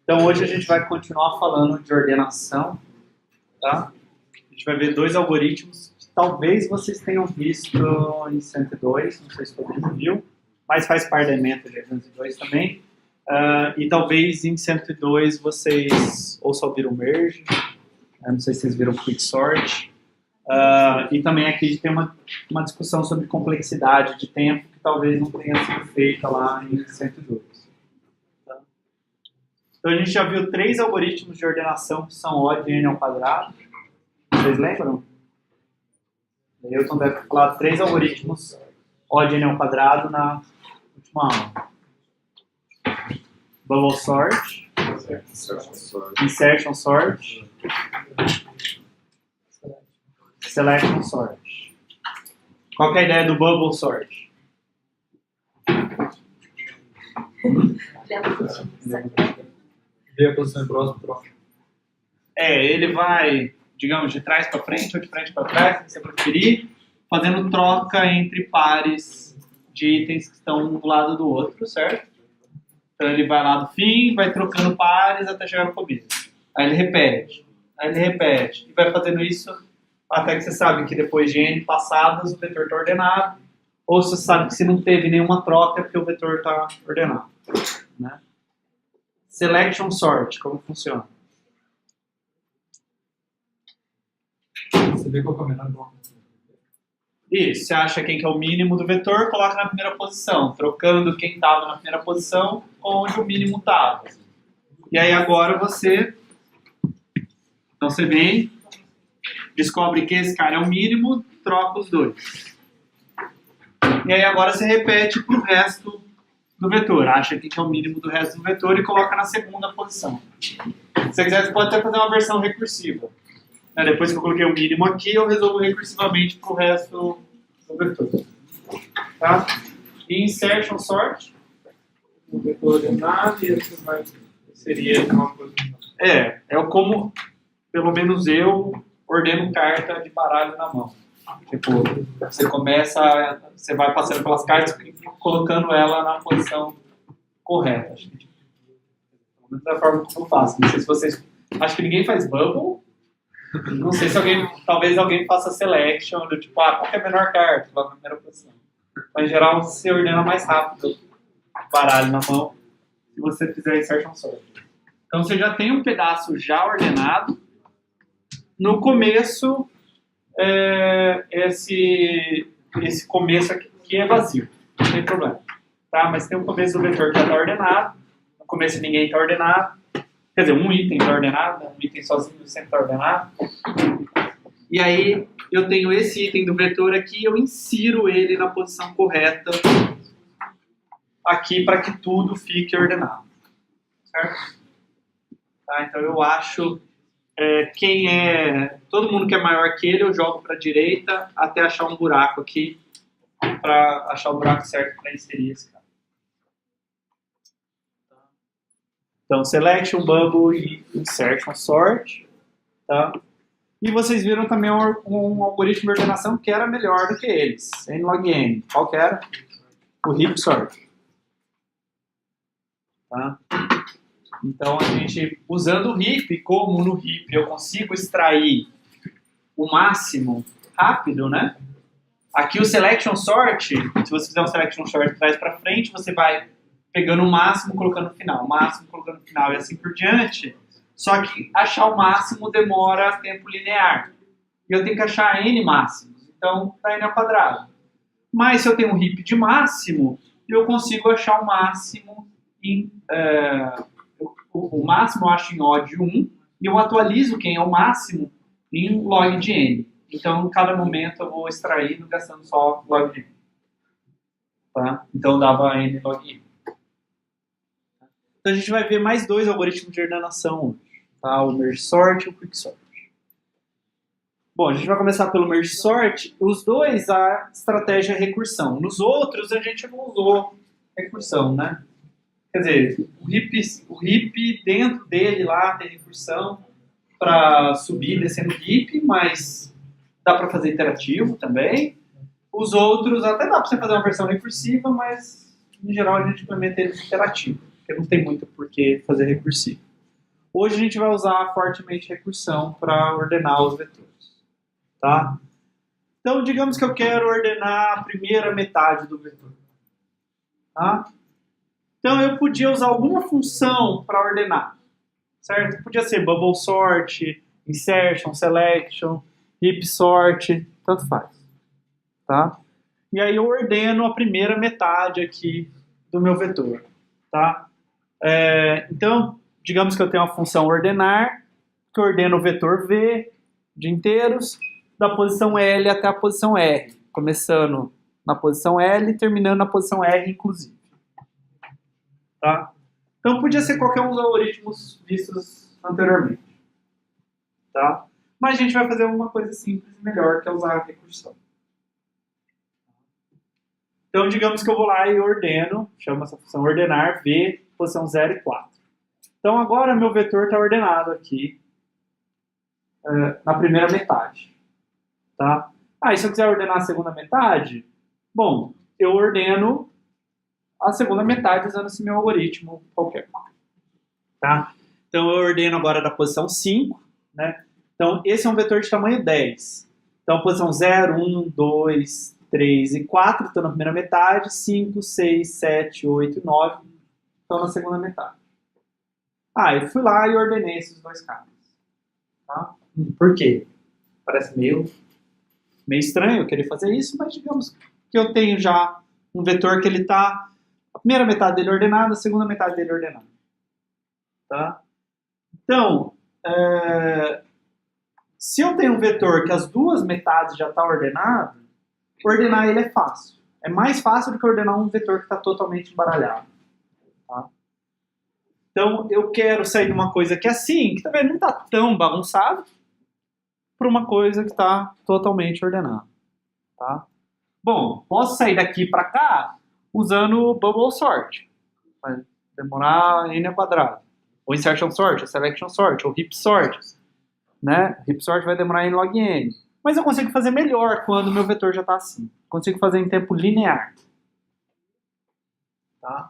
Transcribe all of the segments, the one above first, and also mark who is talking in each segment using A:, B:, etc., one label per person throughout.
A: Então hoje a gente vai continuar falando de ordenação, tá? A gente vai ver dois algoritmos que talvez vocês tenham visto em 102, não sei se todo mundo viu, mas faz parte da ementa de 102 também. E talvez em 102 vocês ou só viram merge, não sei se vocês viram quicksort. E também aqui a gente tem uma discussão sobre complexidade de tempo que talvez não tenha sido feita lá em 102. Tá? Então a gente já viu 3 algoritmos de ordenação que são O de n ao quadrado. Vocês lembram? Newton deve ter falado 3 algoritmos O de n ao quadrado na última aula. Bubble sort, insertion sort, selection sort. Qual que é a ideia do bubble sort?
B: Ver a posição próxima.
A: Ele vai, digamos, de trás para frente ou de frente para trás, se você preferir, fazendo troca entre pares de itens que estão um do lado do outro, certo? Então ele vai lá do fim, vai trocando pares até chegar no começo. Aí ele repete, e vai fazendo isso até que você sabe que depois de n passadas o vetor está ordenado, ou você sabe que se não teve nenhuma troca é porque o vetor está ordenado. Né? Selection sort, como funciona?
B: Você vê qual é o menor nome.
A: Isso, você acha quem que é o mínimo do vetor, coloca na primeira posição, trocando quem estava na primeira posição onde o mínimo estava. E aí agora então você vem, descobre que esse cara é o mínimo, troca os dois. E aí agora você repete para o resto do vetor, acha quem que é o mínimo do resto do vetor e coloca na segunda posição. Se você quiser, você pode até fazer uma versão recursiva. Depois que eu coloquei o mínimo aqui, eu resolvo recursivamente para o resto do vetor. Tá? E insertion sort,
B: O vetor ordenado e esse seria uma coisa.
A: é como, pelo menos eu, ordeno carta de baralho na mão. Tipo, você vai passando pelas cartas e colocando ela na posição correta. Acho que, pelo menos da forma que eu faço. Não sei se vocês... Acho que ninguém faz bubble. Não sei se talvez alguém faça selection, do tipo, qual que é a menor carta? Lá na primeira posição. Mas em geral, você ordena mais rápido o baralho na mão se você fizer insertion sort. Então você já tem um pedaço já ordenado. No começo, esse começo aqui é vazio, não tem problema. Tá? Mas tem o começo do vetor que já está ordenado. No começo ninguém está ordenado. Quer dizer, um item está ordenado, um item sozinho sempre está ordenado. E aí eu tenho esse item do vetor aqui, eu insiro ele na posição correta aqui para que tudo fique ordenado. Certo? Tá, então eu acho todo mundo que é maior que ele, eu jogo para a direita até achar um buraco aqui, para achar o buraco certo para inserir esse cara. Então, selection, bubble e insertion sort. Tá? E vocês viram também um algoritmo de ordenação que era melhor do que eles. N log n. Qual que era? O heap sort. Tá? Então, a gente, usando o heap, como no heap eu consigo extrair o máximo rápido, né? Aqui o selection sort, se você fizer um selection sort de trás para frente, você vai pegando o máximo, colocando no final, o máximo, colocando no final e assim por diante. Só que achar o máximo demora tempo linear. E eu tenho que achar n máximos. Então, dá n ao quadrado. Mas se eu tenho um heap de máximo, eu consigo achar o máximo o máximo eu acho em O de 1 e eu atualizo quem é o máximo em log de n. Então, em cada momento eu vou extraindo gastando só log de n. Tá? Então, dava n log n. Então a gente vai ver mais 2 algoritmos de ordenação hoje, tá? O merge sort e o quicksort. Bom, a gente vai começar pelo merge sort. Os dois, a estratégia é recursão. Nos outros, a gente não usou recursão, né? Quer dizer, o heap dentro dele lá tem recursão para subir e descer no heap, mas dá para fazer iterativo também. Os outros, até dá para você fazer uma versão recursiva, mas em geral a gente implementa eles iterativo. Porque não tem muito por que fazer recursivo. Hoje a gente vai usar fortemente recursão para ordenar os vetores. Tá? Então, digamos que eu quero ordenar a primeira metade do vetor. Tá? Então, eu podia usar alguma função para ordenar. Certo? Podia ser bubble sort, insertion, selection, heap sort, tanto faz. Tá? E aí eu ordeno a primeira metade aqui do meu vetor. Tá? Então, digamos que eu tenho uma função ordenar, que ordena o vetor V de inteiros, da posição L até a posição R, começando na posição L e terminando na posição R, inclusive. Tá? Então, podia ser qualquer um dos algoritmos vistos anteriormente. Tá? Mas a gente vai fazer uma coisa simples e melhor, que é usar a recursão. Então, digamos que eu vou lá e ordeno, chamo essa função ordenar, V, posição 0 e 4. Então, agora meu vetor está ordenado aqui na primeira metade. Tá? E se eu quiser ordenar a segunda metade, bom, eu ordeno a segunda metade usando esse meu algoritmo qualquer. Tá? Então, eu ordeno agora da posição 5, né? Então, esse é um vetor de tamanho 10. Então, posição 0, 1, 2, 3 e 4 estão na primeira metade, 5, 6, 7, 8 e 9 estão na segunda metade. Eu fui lá e ordenei esses dois caras. Tá? Por quê? Parece meio estranho eu querer fazer isso, mas digamos que eu tenho já um vetor que ele está a primeira metade dele ordenada, a segunda metade dele ordenada. Tá? Então, se eu tenho um vetor que as duas metades já estão ordenadas, ordenar ele é fácil. É mais fácil do que ordenar um vetor que está totalmente embaralhado. Tá? Então, eu quero sair de uma coisa que é assim, que também não está tão bagunçado, para uma coisa que está totalmente ordenada. Tá? Bom, posso sair daqui para cá usando o bubble sort. Vai demorar n ao quadrado. Ou insertion sort, ou selection sort, ou heap sort. Né? Heap sort vai demorar n log n. Mas eu consigo fazer melhor quando o meu vetor já está assim. Consigo fazer em tempo linear. Tá?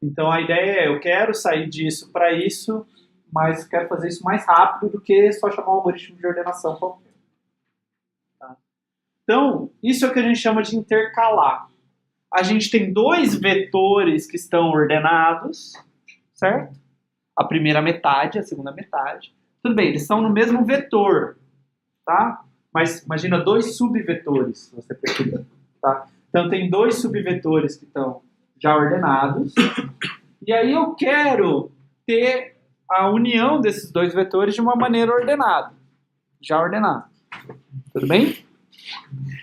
A: Então a ideia é, eu quero sair disso para isso, mas quero fazer isso mais rápido do que só chamar um algoritmo de ordenação qualquer. Tá? Então, isso é o que a gente chama de intercalar. A gente tem dois vetores que estão ordenados, certo? A primeira metade, a segunda metade. Tudo bem, eles estão no mesmo vetor, tá? Mas imagina dois subvetores, se você preferir. Tá? Então tem dois subvetores que estão já ordenados. E aí eu quero ter a união desses dois vetores de uma maneira ordenada. Já ordenada. Tudo bem?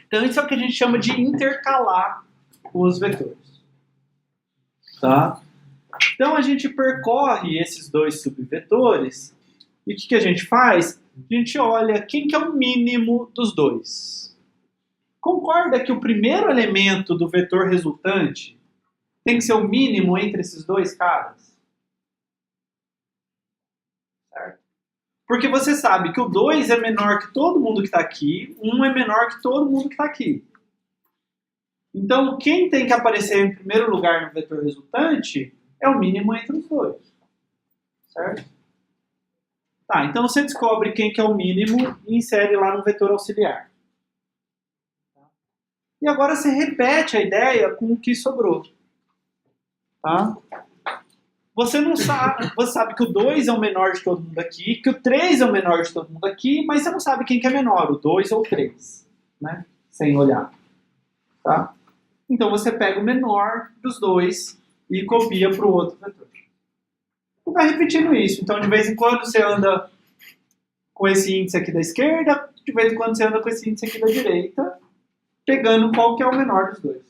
A: Então isso é o que a gente chama de intercalar os vetores. Tá? Então a gente percorre esses dois subvetores e o que a gente faz? A gente olha quem que é o mínimo dos dois. Concorda que o primeiro elemento do vetor resultante tem que ser o mínimo entre esses dois caras? Certo? Porque você sabe que o 2 é menor que todo mundo que está aqui, 1 é menor que todo mundo que está aqui. Então, quem tem que aparecer em primeiro lugar no vetor resultante é o mínimo entre os dois. Certo? Tá, então você descobre quem que é o mínimo e insere lá no vetor auxiliar. E agora você repete a ideia com o que sobrou. Tá? Você não sabe, você sabe que o 2 é o menor de todo mundo aqui, que o 3 é o menor de todo mundo aqui, mas você não sabe quem que é menor, o 2 ou o 3, né? Sem olhar. Tá? Então você pega o menor dos dois e copia para o outro vetor. E vai repetindo isso. Então de vez em quando você anda com esse índice aqui da esquerda, de vez em quando você anda com esse índice aqui da direita, pegando qual que é o menor dos dois.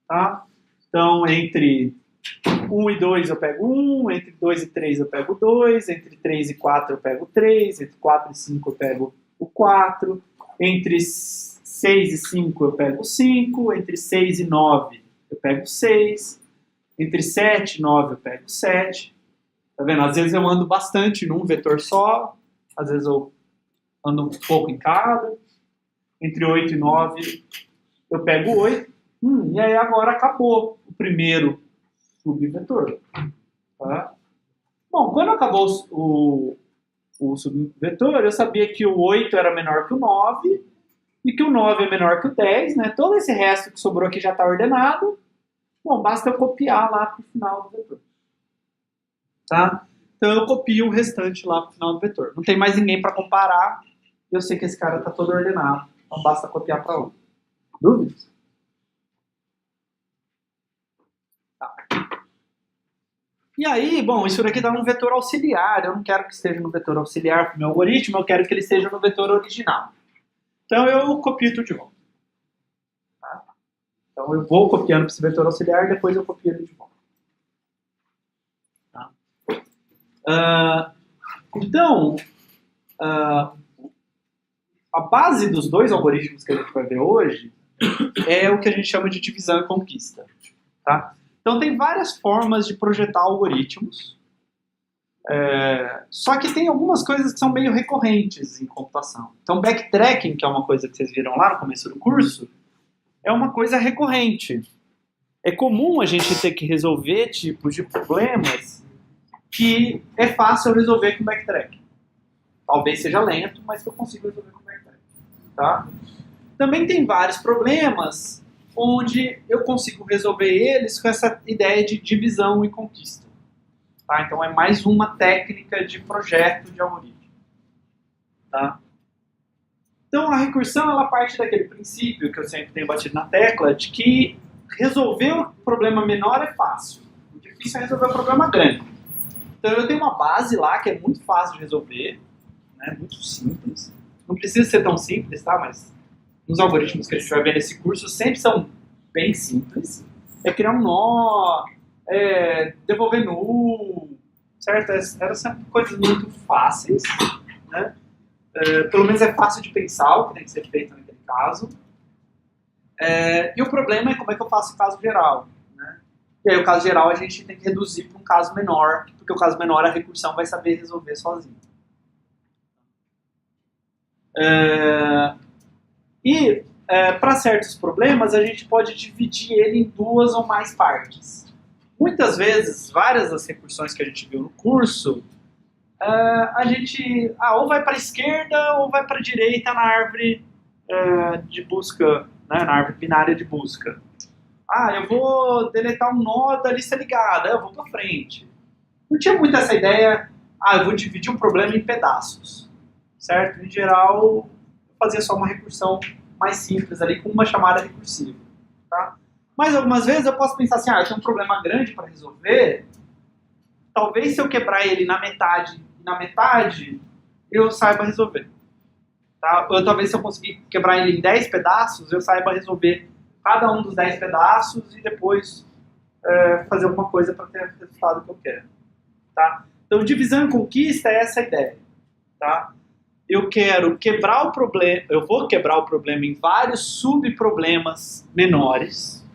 A: Tá? Então entre 1 e 2 eu pego 1, entre 2 e 3 eu pego 2, entre 3 e 4 eu pego 3, entre 4 e 5 eu pego o 4, entre 6 e 5 eu pego 5, entre 6 e 9 eu pego 6, entre 7 e 9 eu pego 7. Tá vendo? Às vezes eu ando bastante num vetor só, às vezes eu ando um pouco em cada. Entre 8 e 9 eu pego 8. E aí agora acabou o primeiro subvetor. Tá? Bom, quando acabou o subvetor, eu sabia que o 8 era menor que o 9 e que o 9 é menor que o 10, né? Todo esse resto que sobrou aqui já está ordenado. Bom, basta eu copiar lá para o final do vetor. Tá? Então eu copio o restante lá para o final do vetor. Não tem mais ninguém para comparar. Eu sei que esse cara está todo ordenado. Então basta copiar para lá. Dúvidas? Tá. E aí, bom, isso daqui está num vetor auxiliar. Eu não quero que esteja no vetor auxiliar para o meu algoritmo, eu quero que ele esteja no vetor original. Então eu copio tudo de volta. Tá? Então eu vou copiando para esse vetor auxiliar e depois eu copio ele de volta. Tá? Então, a base dos dois algoritmos que a gente vai ver hoje é o que a gente chama de divisão e conquista. Tá? Então tem várias formas de projetar algoritmos, só que tem algumas coisas que são meio recorrentes em computação. Então backtracking, que é uma coisa que vocês viram lá no começo do curso, é uma coisa recorrente. É comum a gente ter que resolver tipos de problemas que é fácil resolver com backtracking. Talvez seja lento, mas que eu consigo resolver com backtracking. Tá? Também tem vários problemas onde eu consigo resolver eles com essa ideia de divisão e conquista. Tá? Então é mais uma técnica de projeto de algoritmo. Tá? Então a recursão ela parte daquele princípio que eu sempre tenho batido na tecla de que resolver o problema menor é fácil. O difícil é resolver o problema grande. Então eu tenho uma base lá que é muito fácil de resolver, né? Muito simples. Não precisa ser tão simples, tá? Mas nos algoritmos que a gente vai ver nesse curso sempre são bem simples. É criar um nó, devolver null, certo? Eram sempre coisas muito fáceis, né? Pelo menos é fácil de pensar o que tem que ser feito naquele caso. E o problema é como é que eu faço o caso geral, né? E aí o caso geral a gente tem que reduzir para um caso menor, porque o caso menor a recursão vai saber resolver sozinho. Para certos problemas, a gente pode dividir ele em duas ou mais partes. Muitas vezes, várias das recursões que a gente viu no curso, a gente ou vai para a esquerda ou vai para a direita na árvore de busca, né, na árvore binária de busca. Eu vou deletar um nó da lista ligada, eu vou para frente. Não tinha muito essa ideia, eu vou dividir um problema em pedaços. Certo? Em geral, eu fazia só uma recursão mais simples ali, com uma chamada recursiva. Tá? Mas algumas vezes eu posso pensar assim, eu tenho um problema grande para resolver, talvez se eu quebrar ele na metade, eu saiba resolver. Tá? Ou talvez se eu conseguir quebrar ele em 10 pedaços, eu saiba resolver cada um dos 10 pedaços e depois fazer alguma coisa para ter o resultado que eu quero. Tá? Então, divisão e conquista é essa ideia. Tá? Eu quero quebrar o problema, eu vou quebrar o problema em vários subproblemas menores,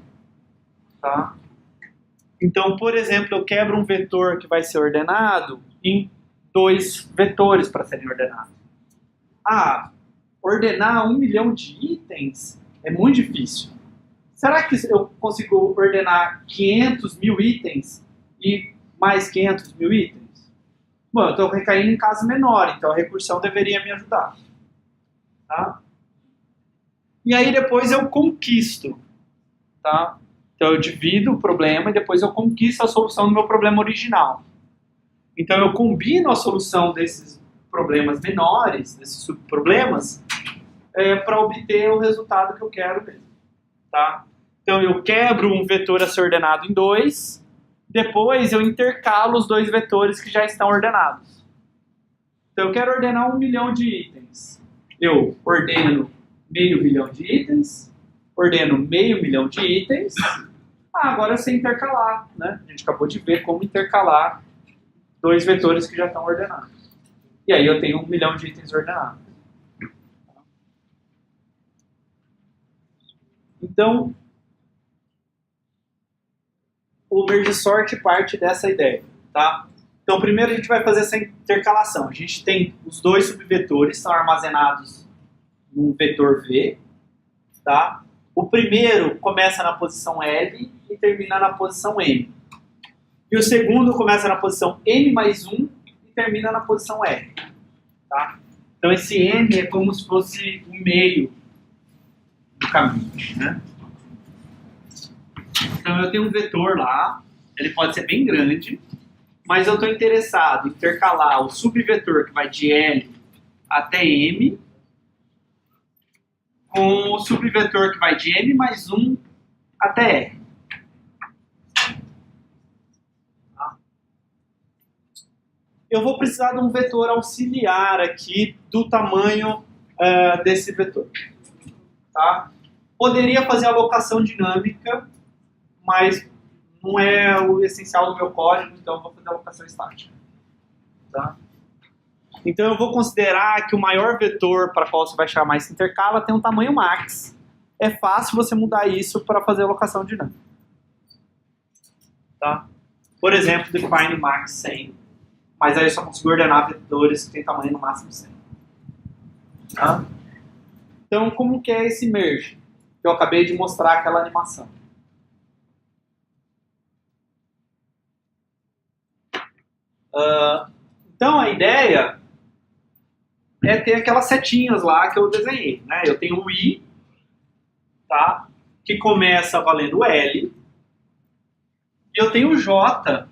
A: tá? Então, por exemplo, eu quebro um vetor que vai ser ordenado em 2 vetores para serem ordenados. Ordenar 1 milhão de itens é muito difícil. Será que eu consigo ordenar 500 mil itens e mais 500 mil itens? Bom, eu estou recaindo em caso menor, então a recursão deveria me ajudar. Tá? E aí depois eu conquisto. Tá? Então eu divido o problema e depois eu conquisto a solução do meu problema original. Então eu combino a solução desses problemas menores, desses subproblemas, para obter o resultado que eu quero mesmo. Tá? Então eu quebro um vetor a ser ordenado em 2, depois eu intercalo os 2 vetores que já estão ordenados. Então eu quero ordenar 1 milhão de itens. Eu ordeno meio milhão de itens, ordeno meio milhão de itens. Agora eu sei intercalar, né? A gente acabou de ver como intercalar 2 vetores que já estão ordenados. E aí eu tenho 1 milhão de itens ordenados. Então, o merge sort parte dessa ideia, tá? Então, primeiro a gente vai fazer essa intercalação. A gente tem os 2 subvetores, são armazenados num vetor V, tá? O primeiro começa na posição L e termina na posição M. E o segundo começa na posição M mais 1 termina na posição R. Tá? Então esse M é como se fosse o meio do caminho. Né? Então eu tenho um vetor lá, ele pode ser bem grande, mas eu estou interessado em intercalar o subvetor que vai de L até M com o subvetor que vai de M mais 1 até R. Tá? Eu vou precisar de um vetor auxiliar aqui do tamanho desse vetor. Tá? Poderia fazer alocação dinâmica, mas não é o essencial do meu código, então eu vou fazer alocação estática. Tá? Então eu vou considerar que o maior vetor para qual você vai chamar esse intercala tem um tamanho max. É fácil você mudar isso para fazer alocação dinâmica. Tá? Por exemplo, define max 100, mas aí eu só consigo ordenar vetores que têm tamanho no máximo 100. Tá? Então como que é esse merge? Que eu acabei de mostrar aquela animação. Então a ideia é ter aquelas setinhas lá que eu desenhei. Né? Eu tenho o I, tá? Que começa valendo L, e eu tenho o J,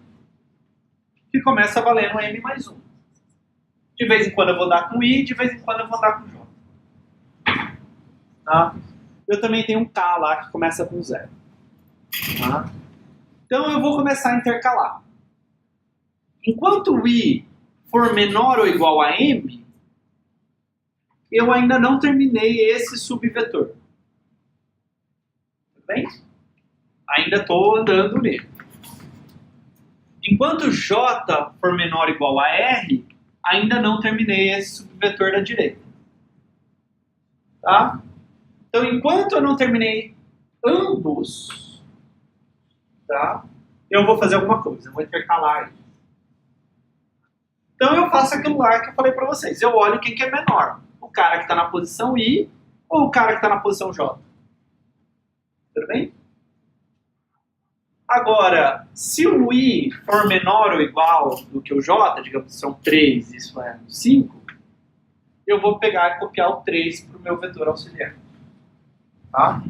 A: que começa valendo M mais 1. De vez em quando eu vou dar com I, de vez em quando eu vou dar com J. Tá? Eu também tenho um K lá que começa com 0. Tá? Então eu vou começar a intercalar. Enquanto o I for menor ou igual a M, eu ainda não terminei esse subvetor. Tudo bem? Ainda estou andando nele. Enquanto J for menor ou igual a R, ainda não terminei esse subvetor da direita. Tá? Então, enquanto eu não terminei ambos, tá? Eu vou fazer alguma coisa, eu vou intercalar aí. Então eu faço aquilo lá que eu falei para vocês. Eu olho quem que é menor. O cara que está na posição I ou o cara que está na posição J. Tudo bem? Agora, se o I for menor ou igual do que o J, digamos que são 3, isso é 5, eu vou pegar e copiar o 3 para o meu vetor auxiliar. Tá?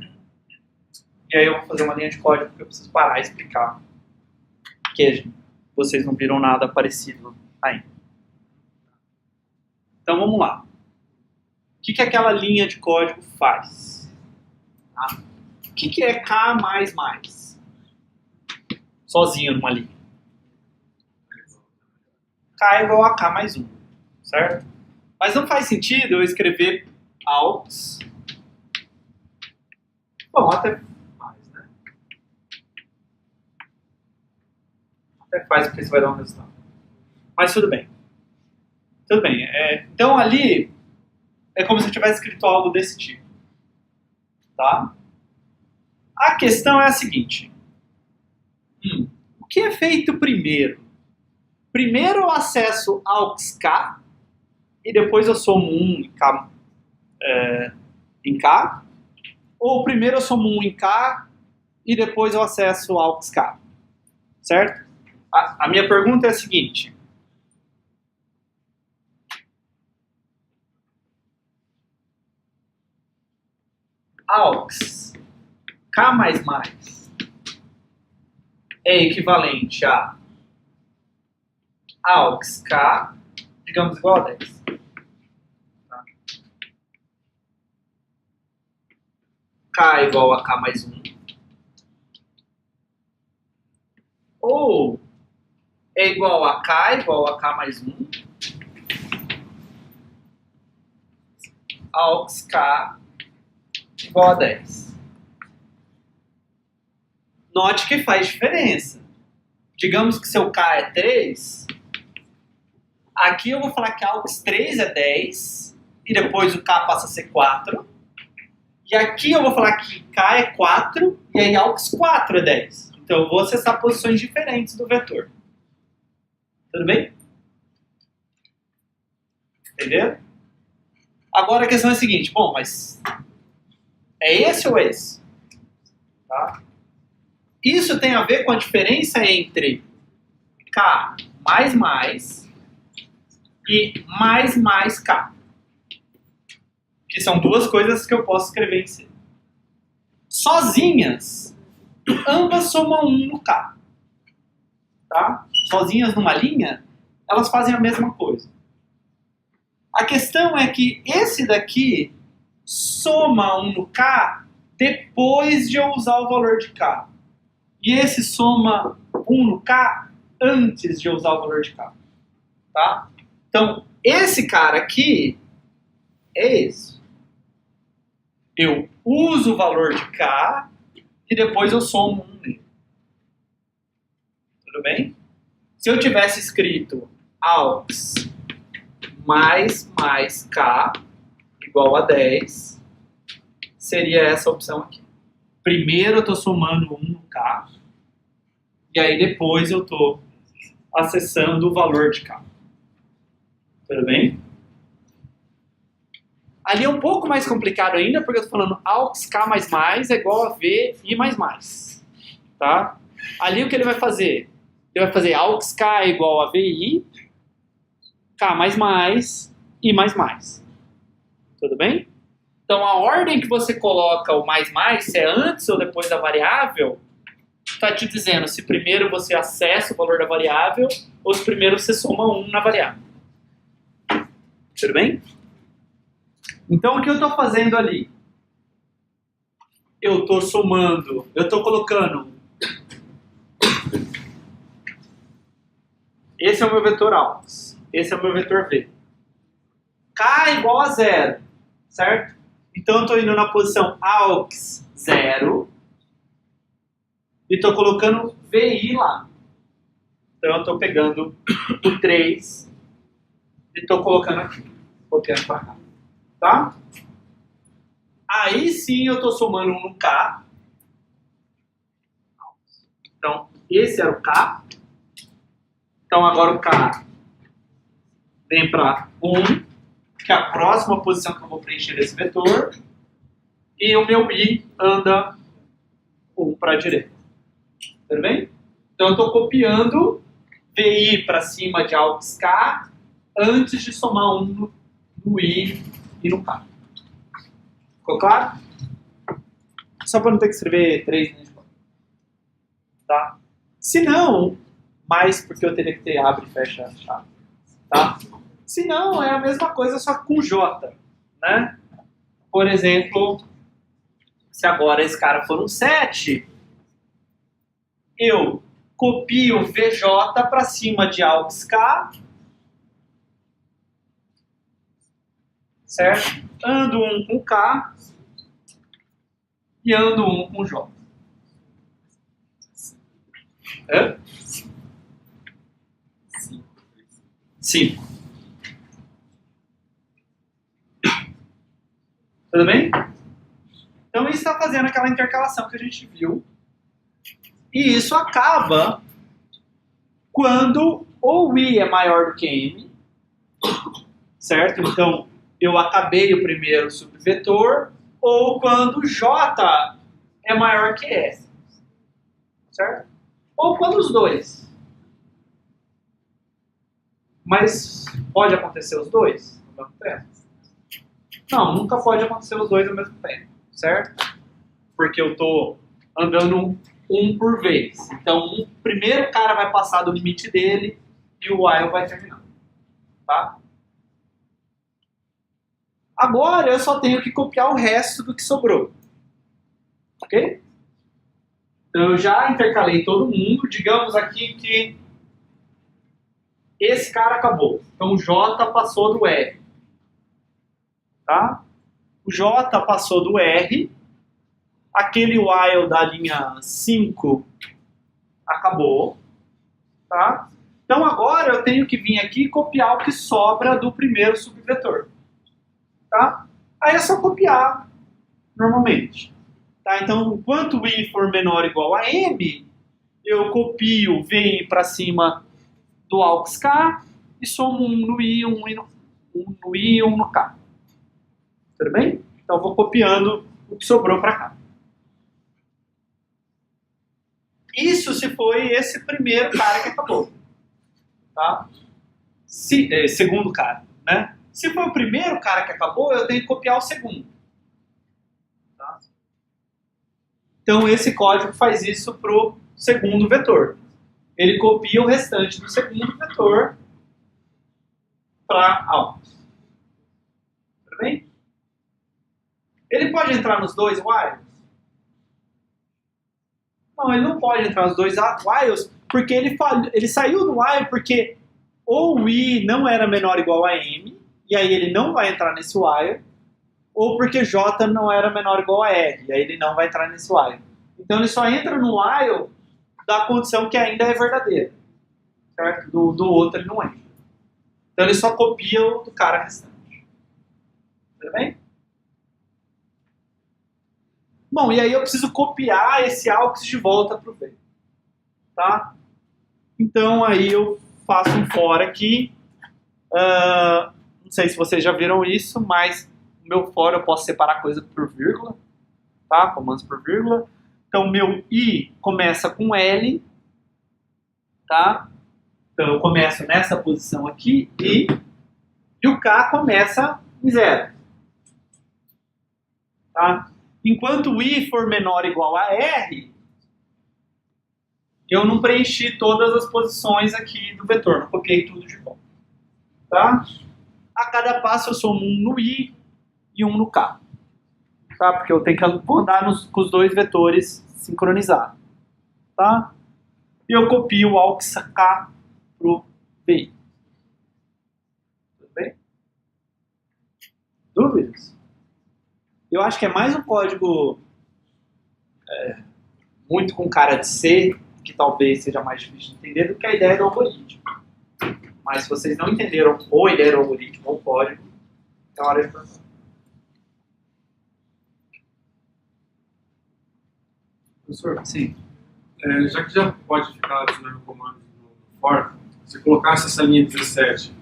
A: E aí eu vou fazer uma linha de código porque eu preciso parar e explicar. Porque vocês não viram nada parecido ainda. Então vamos lá. O que aquela linha de código faz? Tá? O que é K mais mais? Sozinho numa linha. K é igual a K mais 1. Certo? Mas não faz sentido eu escrever aux. Bom, até faz, né? Até faz porque isso vai dar um resultado. Mas tudo bem. Tudo bem. Então ali é como se eu tivesse escrito algo desse tipo. Tá? A questão é a seguinte. O que é feito primeiro? Primeiro eu acesso aux K e depois eu somo 1 em K. Ou primeiro eu somo 1 em K e depois eu acesso aux K. Certo? A minha pergunta é a seguinte. Aux K mais mais é equivalente a aux K, digamos, igual a 10. Tá? K igual a K mais 1. Ou é igual a K igual a K mais 1. Aux K igual a 10. Note que faz diferença. Digamos que seu K é 3. Aqui eu vou falar que aux 3 é 10. E depois o K passa a ser 4. E aqui eu vou falar que K é 4. E aí aux 4 é 10. Então eu vou acessar posições diferentes do vetor. Tudo bem? Entendeu? Agora a questão é a seguinte. Bom, mas é esse ou é esse? Tá? Isso tem a ver com a diferença entre K mais mais e mais K. Que são duas coisas que eu posso escrever em C. Sozinhas, ambas somam 1 no K. Tá? Sozinhas numa linha, elas fazem a mesma coisa. A questão é que esse daqui soma 1 no K depois de eu usar o valor de K. E esse soma 1 no K antes de eu usar o valor de K. Tá? Então, esse cara aqui é esse. Eu uso o valor de K e depois eu somo 1 nele. Tudo bem? Se eu tivesse escrito AUX mais K igual a 10, seria essa opção aqui. Primeiro eu estou somando 1 no K, e aí depois eu estou acessando o valor de K. Tudo bem? Ali é um pouco mais complicado ainda, porque eu estou falando AUX K++ é igual a VI++. Tá? Ali o que ele vai fazer? Ele vai fazer AUX K é igual a VI, K++ I++. Tudo bem? Então a ordem que você coloca o mais, se é antes ou depois da variável, está te dizendo se primeiro você acessa o valor da variável ou se primeiro você soma 1 na variável. Tudo bem? Então o que eu estou fazendo ali? Eu estou somando, eu estou colocando. Esse é o meu vetor AUX. Esse é o meu vetor V. K igual a 0. Certo? Então eu estou indo na posição AUX 0. E estou colocando VI lá. Então eu estou pegando o 3 e estou colocando aqui. Copiando para cá. Tá? Aí sim eu estou somando 1 no K. Então, esse era o K. Então agora o K vem para 1, que é a próxima posição que eu vou preencher desse vetor. E o meu I anda 1 para a direita. Tudo bem? Então eu estou copiando VI para cima de AUX K antes de somar 1 no I e no K. Ficou claro? Só para não ter que escrever 3 linhas de código. Tá? Se não, mais porque eu teria que ter abre e fecha a chave. Tá? Se não, é a mesma coisa, só com J. Né? Por exemplo, se agora esse cara for um 7, eu copio VJ para cima de AUX K, certo? Ando 1 com K e ando 1 com J. Hã? 5. Tudo bem? Então isso está fazendo aquela intercalação que a gente viu. E isso acaba quando ou I é maior do que M, certo? Então eu acabei o primeiro subvetor, ou quando J é maior que S, certo? Ou quando os dois. Mas pode acontecer os dois ao mesmo tempo? Não, nunca pode acontecer os dois ao mesmo tempo, certo? Porque eu estou andando um por vez. Então, primeiro o cara vai passar do limite dele e o while vai terminar. Tá? Agora eu só tenho que copiar o resto do que sobrou. Ok? Então eu já intercalei todo mundo. Digamos aqui que esse cara acabou. Então o J passou do R. Tá? O J passou do R. Aquele while da linha 5 acabou. Tá? Então agora eu tenho que vir aqui e copiar o que sobra do primeiro subvetor. Tá? Aí é só copiar normalmente. Tá? Então, enquanto o I for menor ou igual a M, eu copio VI para cima do AUX K e somo 1 no I, 1 no I e 1 no K. Tudo bem? Então eu vou copiando o que sobrou para cá. Isso se foi esse primeiro cara que acabou. Tá? segundo cara, né? Se foi o primeiro cara que acabou, eu tenho que copiar o segundo. Tá? Então esse código faz isso para o segundo vetor. Ele copia o restante do segundo vetor para AUX. Tudo bem? Ele pode entrar nos dois whiles? Não, ele não pode entrar nos dois whiles porque ele saiu do while porque ou o I não era menor ou igual a M, e aí ele não vai entrar nesse while, ou porque J não era menor ou igual a R, e aí ele não vai entrar nesse while. Então ele só entra no while da condição que ainda é verdadeira. Certo? Do outro ele não entra. Então ele só copia o do cara restante. Tudo bem? Bom, e aí eu preciso copiar esse AUX de volta para o V. Tá? Então aí eu faço um for aqui. Não sei se vocês já viram isso, mas no meu for eu posso separar coisa por vírgula. Tá? Comandos por vírgula. Então meu I começa com L. Tá? Então eu começo nessa posição aqui e o K começa em 0. Tá? Enquanto o I for menor ou igual a R, eu não preenchi todas as posições aqui do vetor, não copiei tudo de volta. Tá? A cada passo eu somo um no I e um no K. Tá? Porque eu tenho que andar com os dois vetores sincronizados. Tá? E eu copio o AUX K para o VI. Tudo bem? Dúvidas? Eu acho que é mais um código muito com cara de C, que talvez seja mais difícil de entender do que a ideia do algoritmo. Mas se vocês não entenderam ou a ideia do algoritmo ou o código, é hora de perguntar.
C: Professor,
A: Sim.
C: Já que já pode ficar adicionando comandos no for, se colocasse essa linha 17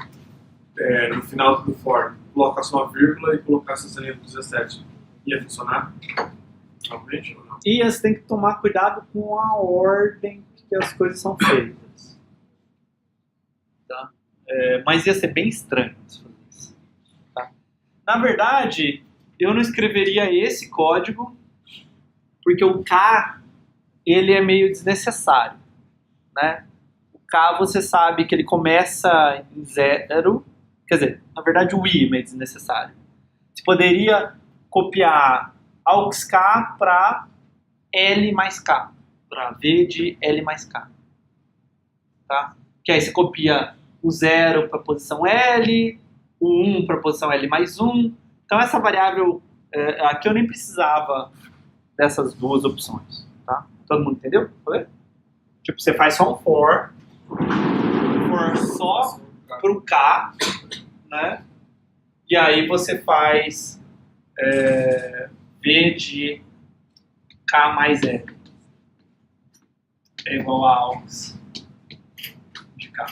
C: no final do for, colocasse uma vírgula e colocasse essa linha 17, ia funcionar? Realmente ou não?
A: E você tem que tomar cuidado com a ordem que as coisas são feitas. Tá? Mas ia ser bem estranho se fazer isso. Tá? Na verdade, eu não escreveria esse código porque o K ele é meio desnecessário. Né? O K você sabe que ele começa em 0. Quer dizer, na verdade o I é meio desnecessário. Você poderia copiar AUX K para L mais K, para V de L mais K. Tá? Que aí você copia o 0 para a posição L, o 1 para a posição L mais 1. Então essa variável, aqui eu nem precisava dessas duas opções. Tá? Todo mundo entendeu? Tipo, você faz só um for só para o K, né? E aí você faz V de K mais L é igual a AUX de K.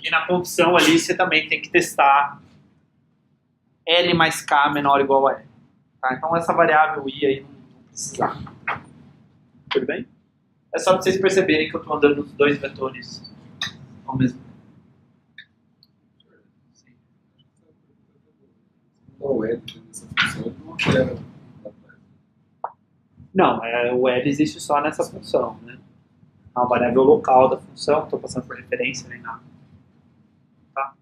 A: E na condição ali você também tem que testar L mais K menor ou igual a L. Tá? Então essa variável I aí não precisa. Tudo bem? É só para vocês perceberem que eu estou andando nos dois vetores ao mesmo tempo.
D: O L nessa função não altera.
A: Não, o L existe só nessa função, né? É uma variável local da função, não estou passando por referência nem nada. Tá?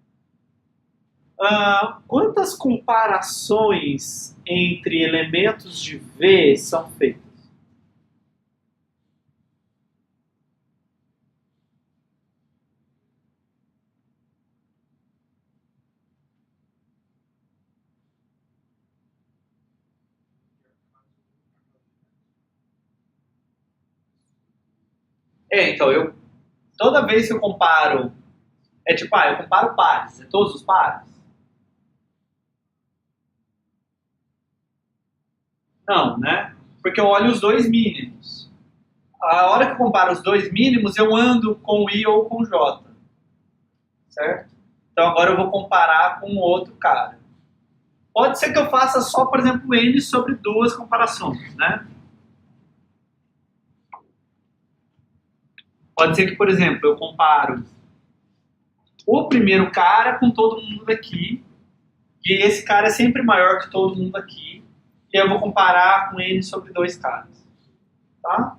A: Quantas comparações entre elementos de V são feitas? Então, toda vez que eu comparo, eu comparo pares, todos os pares? Não, né? Porque eu olho os dois mínimos. A hora que eu comparo os dois mínimos, eu ando com I ou com J. Certo? Então agora eu vou comparar com outro cara. Pode ser que eu faça só, por exemplo, N sobre duas comparações, né? Pode ser que, por exemplo, eu comparo o primeiro cara com todo mundo daqui, e esse cara é sempre maior que todo mundo aqui, e eu vou comparar com ele sobre dois caras. Tá?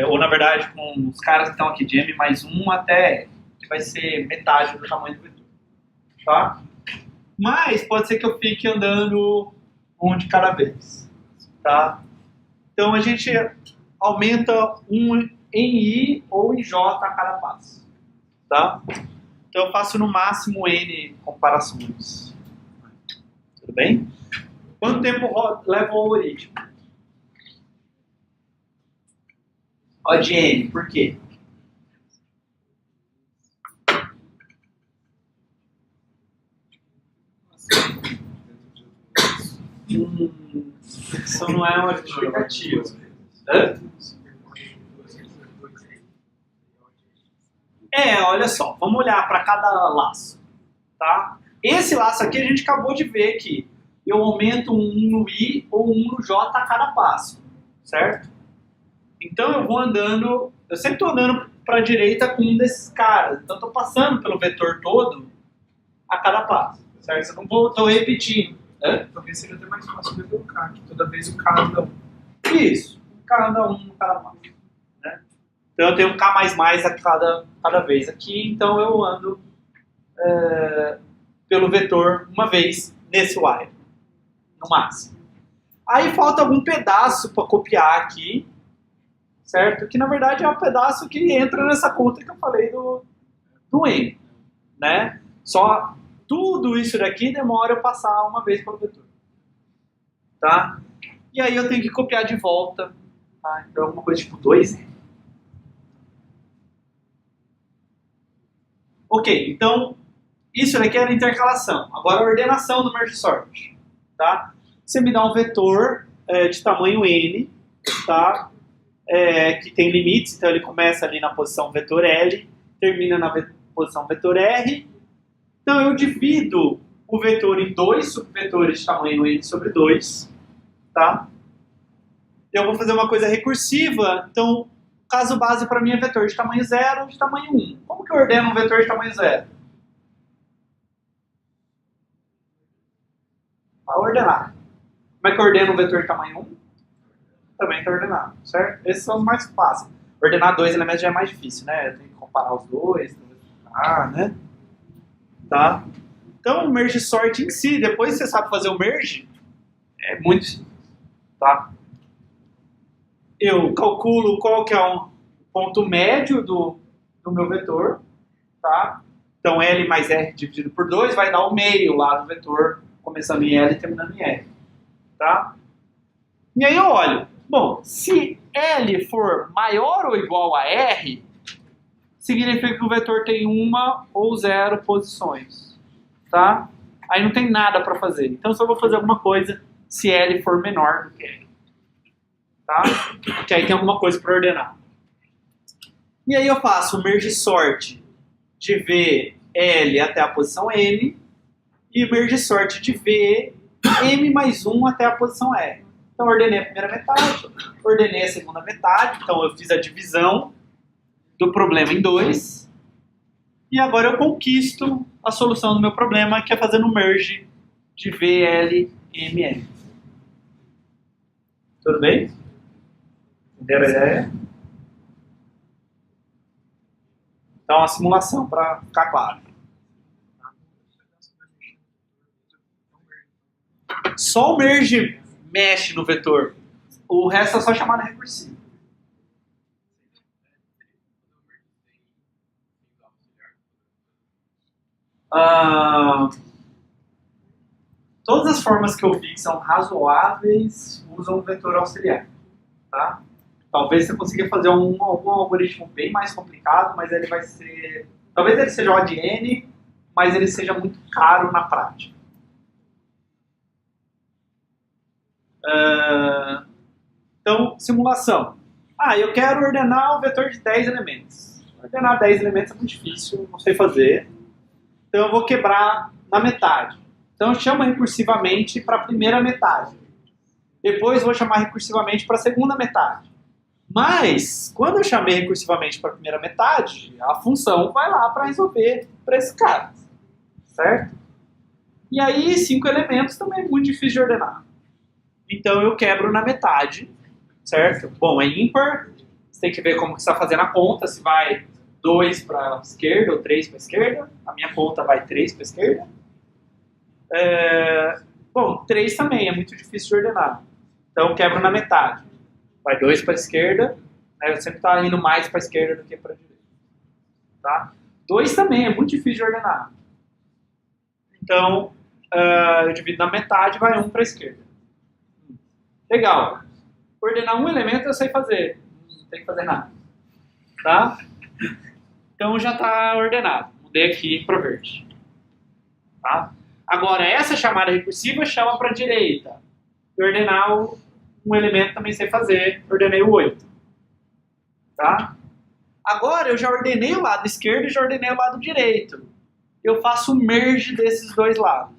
A: Ou na verdade com os caras que estão aqui de M mais 1 até L, que vai ser metade do tamanho do vetor. Tá? Mas pode ser que eu fique andando um de cada vez. Tá? Então a gente aumenta um em I ou em J a cada passo. Tá? Então eu faço no máximo N comparações. Tudo bem? Quanto tempo leva o algoritmo? O de N, por quê? Isso não é uma justificativa. Olha só, vamos olhar para cada laço. Tá? Esse laço aqui a gente acabou de ver que eu aumento um no I ou um no J a cada passo. Certo? Então eu vou andando, eu sempre estou andando para a direita com um desses caras. Então estou passando pelo vetor todo a cada passo. Certo? Eu não estou repetindo.
B: Talvez seja até mais fácil ver pelo K, que toda vez o K anda um.
A: Isso, um K anda um cada passo. Né? Então eu tenho um K a cada vez aqui, então eu ando pelo vetor uma vez nesse while, no máximo. Aí falta algum pedaço para copiar aqui, certo? Que na verdade é um pedaço que entra nessa conta que eu falei do N, né? Só tudo isso daqui demora eu passar uma vez pelo vetor, tá? E aí eu tenho que copiar de volta, tá? Então alguma coisa tipo 2N. Ok, então isso daqui era a intercalação. Agora a ordenação do merge sort, tá? Você me dá um vetor de tamanho N, tá? Que tem limites, então ele começa ali na posição vetor L, termina na posição vetor R. Então eu divido o vetor em dois subvetores de tamanho N sobre 2, tá? Eu vou fazer uma coisa recursiva, então o caso base para mim é vetor de tamanho 0 ou de tamanho 1. Como que eu ordeno um vetor de tamanho 0? Para ordenar. Como é que eu ordeno um vetor de tamanho 1? Também está ordenado, certo? Esses são os mais fáceis. Ordenar dois elementos já é mais difícil, né? Tem que comparar os dois, né? Tá? Então o merge sort em si, depois que você sabe fazer o merge, é muito simples, tá? Eu calculo qual que é o ponto médio do meu vetor, tá? Então L mais R dividido por 2 vai dar o meio lá do vetor, começando em L e terminando em R, tá? E aí eu olho, bom, se L for maior ou igual a R, significa que o vetor tem uma ou 0 posições, tá? Aí não tem nada para fazer. Então só vou fazer alguma coisa se L for menor do que R, tá? Que aí tem alguma coisa para ordenar. E aí eu faço o merge sort de VL até a posição N e merge sort de VM mais 1 até a posição R. Então eu ordenei a primeira metade, ordenei a segunda metade, então eu fiz a divisão do problema em 2, e agora eu conquisto a solução do meu problema, que é fazendo o merge de VLMN. Tudo bem? Entenderam a ideia? Então, a simulação, para ficar claro. Só o merge mexe no vetor, o resto é só chamada recursiva. Todas as formas que eu vi que são razoáveis usam o vetor auxiliar, tá? Talvez você consiga fazer algum algoritmo bem mais complicado, mas ele vai ser... Talvez ele seja O de N, mas ele seja muito caro na prática. Então, simulação. Eu quero ordenar um vetor de 10 elementos. Ordenar 10 elementos é muito difícil, não sei fazer. Então eu vou quebrar na metade. Então eu chamo recursivamente para a primeira metade. Depois vou chamar recursivamente para a segunda metade. Mas, quando eu chamei recursivamente para a primeira metade, a função vai lá para resolver para esse cara. Certo? E aí, 5 elementos também é muito difícil de ordenar. Então, eu quebro na metade. Certo? Bom, é ímpar. Você tem que ver como que você está fazendo a conta. Se vai 2 para a esquerda ou 3 para a esquerda. A minha conta vai 3 para a esquerda. Bom, 3 também é muito difícil de ordenar. Então, eu quebro na metade. Vai 2 para a esquerda. Né? Eu sempre estou indo mais para a esquerda do que para a direita. Tá? 2 também é muito difícil de ordenar. Então, eu divido na metade e vai 1 para a esquerda. Legal. Ordenar um elemento eu sei fazer. Não tem que fazer nada. Tá? Então já está ordenado. Mudei aqui para verde. Tá? Agora, essa chamada recursiva chama para a direita. Ordenar um elemento também sei fazer. Ordenei o 8. Tá? Agora eu já ordenei o lado esquerdo e já ordenei o lado direito. Eu faço o merge desses dois lados.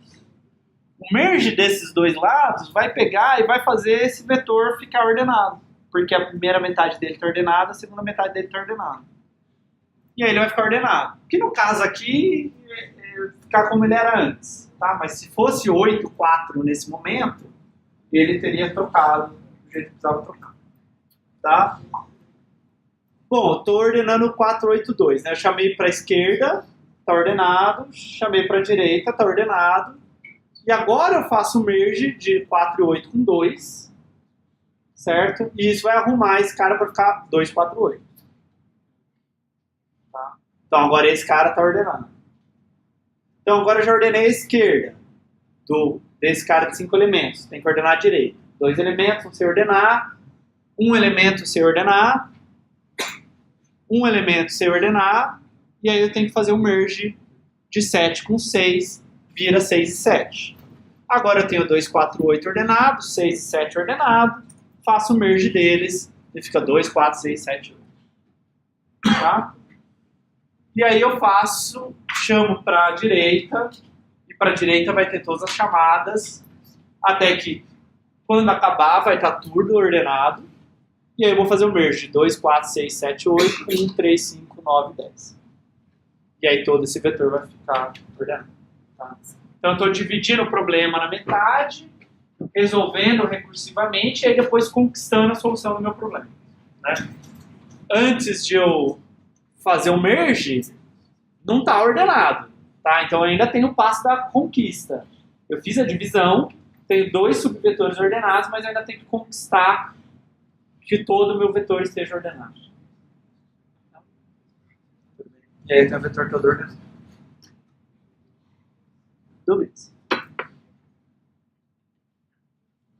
A: O merge desses dois lados vai pegar e vai fazer esse vetor ficar ordenado. Porque a primeira metade dele está ordenada, a segunda metade dele está ordenada. E aí ele vai ficar ordenado. Que no caso aqui, ficar como ele era antes. Tá? Mas se fosse 8, 4 nesse momento, ele teria trocado do jeito que precisava trocar. Tá? Bom, estou ordenando 4, 8, 2. Né? Eu chamei para a esquerda, está ordenado. Chamei para a direita, está ordenado. E agora eu faço o merge de 4 e 8 com 2. Certo? E isso vai arrumar esse cara para ficar 2, 4, 8. Tá? Então agora esse cara está ordenado. Então agora eu já ordenei a esquerda desse cara de 5 elementos. Tem que ordenar a direita. 2 elementos sem ordenar. 1 elemento sem ordenar. 1 elemento sem ordenar. E aí eu tenho que fazer o merge de 7 com 6. Vira 6 e 7. Agora eu tenho 2, 4, 8 ordenados. 6 e 7 ordenado. Faço o merge deles. E fica 2, 4, 6, 7, 8. Tá? E aí eu chamo para a direita, e para a direita vai ter todas as chamadas, até que quando acabar vai estar tudo ordenado, e aí eu vou fazer o merge, 2, 4, 6, 7, 8, 1, 3, 5, 9, 10. E aí todo esse vetor vai ficar ordenado. Tá? Então eu estou dividindo o problema na metade, resolvendo recursivamente, e aí depois conquistando a solução do meu problema. Né? Antes de eu fazer o merge, não está ordenado. Tá? Então eu ainda tenho o passo da conquista. Eu fiz a divisão, tenho 2 subvetores ordenados, mas eu ainda tenho que conquistar que todo o meu vetor esteja ordenado. E aí tem o vetor todo ordenado. Dúvidas?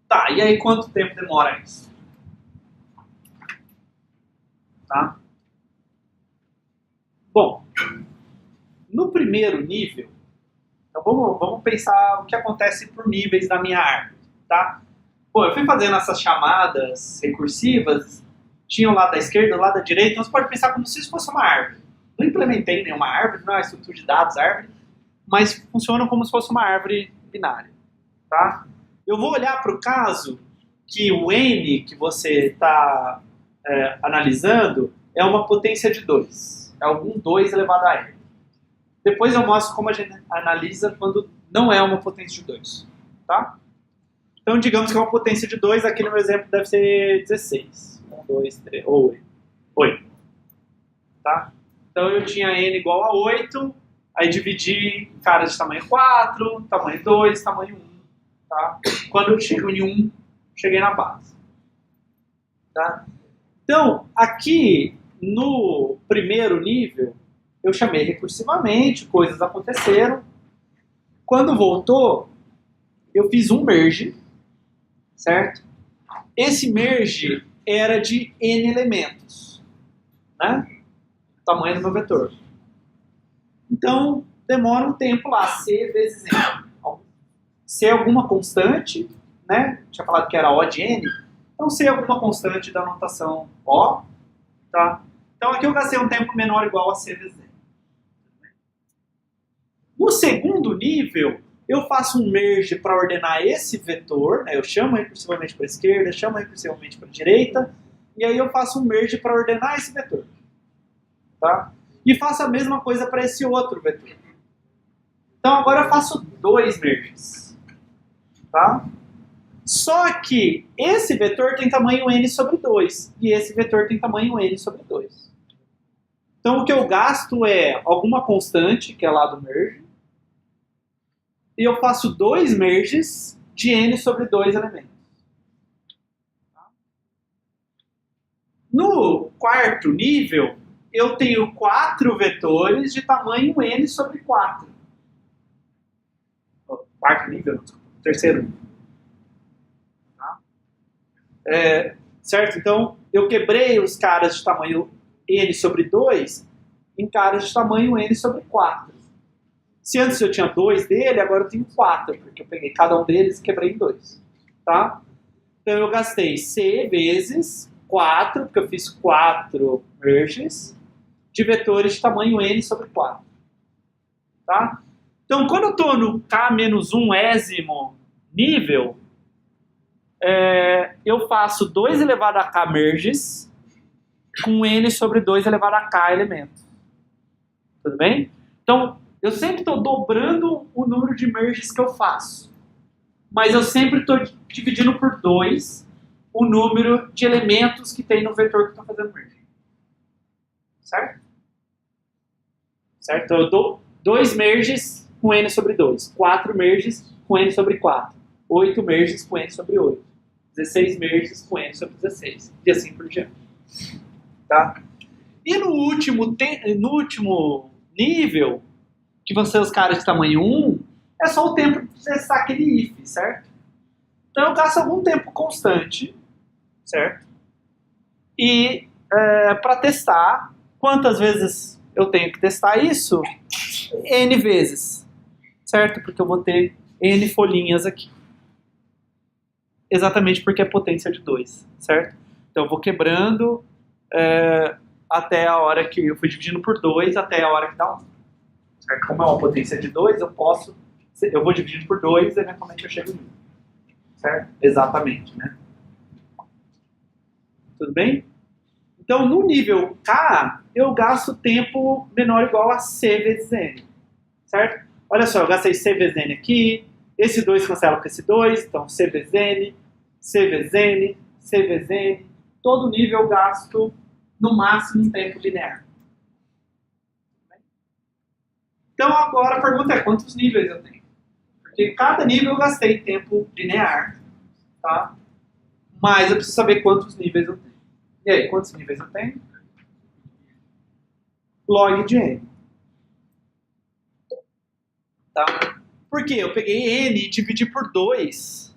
A: Tá, e aí quanto tempo demora isso? Tá? Bom, no primeiro nível, então vamos pensar o que acontece por níveis da minha árvore, tá? Bom, eu fui fazendo essas chamadas recursivas, tinha o lado da esquerda, o lado da direita, então você pode pensar como se isso fosse uma árvore. Não implementei nenhuma árvore, não é estrutura de dados, árvore, mas funciona como se fosse uma árvore binária, tá? Eu vou olhar para o caso que o n que você está analisando é uma potência de 2. É algum 2 elevado a n. Depois eu mostro como a gente analisa quando não é uma potência de 2. Tá? Então, digamos que é uma potência de 2, aqui no meu exemplo deve ser 16. 1, 2, 3, ou 8. Tá? Então eu tinha n igual a 8, aí dividi em caras de tamanho 4, tamanho 2, tamanho 1. Tá? Quando eu chego em 1, cheguei na base. Tá? Então, aqui no primeiro nível, eu chamei recursivamente, coisas aconteceram. Quando voltou, eu fiz um merge, certo? Esse merge era de n elementos, né? O tamanho do meu vetor. Então, demora um tempo lá, c vezes n. C é alguma constante, né? Tinha falado que era O de n. Então, C é alguma constante da notação O. Tá? Então, aqui eu gastei um tempo menor ou igual a C vezes n. No segundo nível, eu faço um merge para ordenar esse vetor. Né? Eu chamo recursivamente para a esquerda, chamo recursivamente para a direita. e aí eu faço um merge para ordenar esse vetor. Tá? E faço a mesma coisa para esse outro vetor. Então agora eu faço 2 merges. Tá? Só que esse vetor tem tamanho n sobre 2 e esse vetor tem tamanho n sobre 2. Então o que eu gasto é alguma constante, que é lá do merge, e eu faço 2 merges de n sobre 2 elementos. No quarto nível, eu tenho 4 vetores de tamanho n sobre 4. Quarto nível, terceiro nível. Tá? Certo? Então, eu quebrei os caras de tamanho n sobre 2 em caras de tamanho n sobre 4. Se antes eu tinha 2 dele, agora eu tenho 4, porque eu peguei cada um deles e quebrei em 2. Tá? Então eu gastei C vezes 4, porque eu fiz 4 merges, de vetores de tamanho n sobre 4. Tá? Então quando eu estou no k-1º nível, eu faço 2 elevado a k merges com n sobre 2 elevado a k elementos. Tudo bem? Então, eu sempre estou dobrando o número de merges que eu faço. Mas eu sempre estou dividindo por 2 o número de elementos que tem no vetor que eu estou fazendo merge. Certo? Certo? Então, eu dou 2 merges com n sobre 2. 4 merges com n sobre 4. 8 merges com n sobre 8. 16 merges com n sobre 16. E assim por diante. Tá? E no último nível, que vão ser os caras de tamanho 1, é só o tempo de testar aquele if, certo? Então eu gasto algum tempo constante, certo? E para testar, quantas vezes eu tenho que testar isso? N vezes, certo? Porque eu vou ter N folhinhas aqui. Exatamente porque é potência de 2, certo? Então eu vou quebrando até a hora que eu fui dividindo por 2, até a hora que dá 1. Certo? Como é uma potência de 2, eu vou dividindo por 2 e eventualmente eu chego em 1. Certo? Exatamente, né? Tudo bem? Então, no nível K, eu gasto tempo menor ou igual a C vezes N. Certo? Olha só, eu gastei C vezes N aqui, esse 2 cancela com esse 2, então C vezes N, C vezes N, C vezes N. Todo nível eu gasto no máximo um tempo linear. Então agora a pergunta é quantos níveis eu tenho? Porque cada nível eu gastei tempo linear, tá? Mas eu preciso saber quantos níveis eu tenho. E aí, quantos níveis eu tenho? Log de n. Tá? Por quê? Eu peguei n e dividi por 2,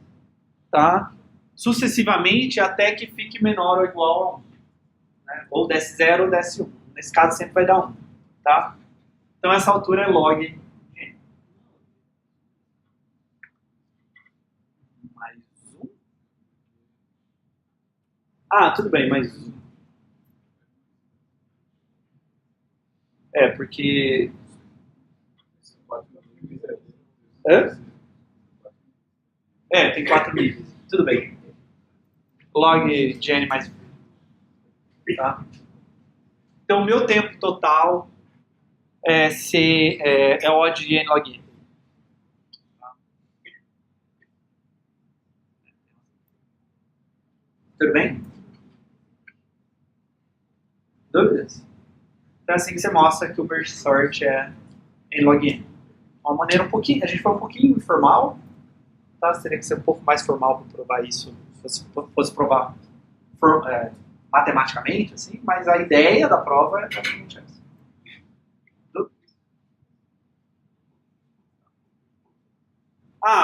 A: tá? Sucessivamente até que fique menor ou igual a 1. Né? Ou desce 0 ou desce 1. Nesse caso sempre vai dar 1. Tá? Então essa altura é log de n. Mais 1. Ah, tudo bem, mais 1. Porque... Hã? Tem 4 níveis. Tudo bem. Log de n mais 1. Tá? Então o meu tempo total é O de n log n. Tudo bem? Dúvidas? Então é assim que você mostra que o merge sort é n log n. Uma maneira a gente foi um pouquinho informal, tá? Teria que ser um pouco mais formal para provar isso, se fosse provar matematicamente, assim, mas a ideia da prova é basicamente essa.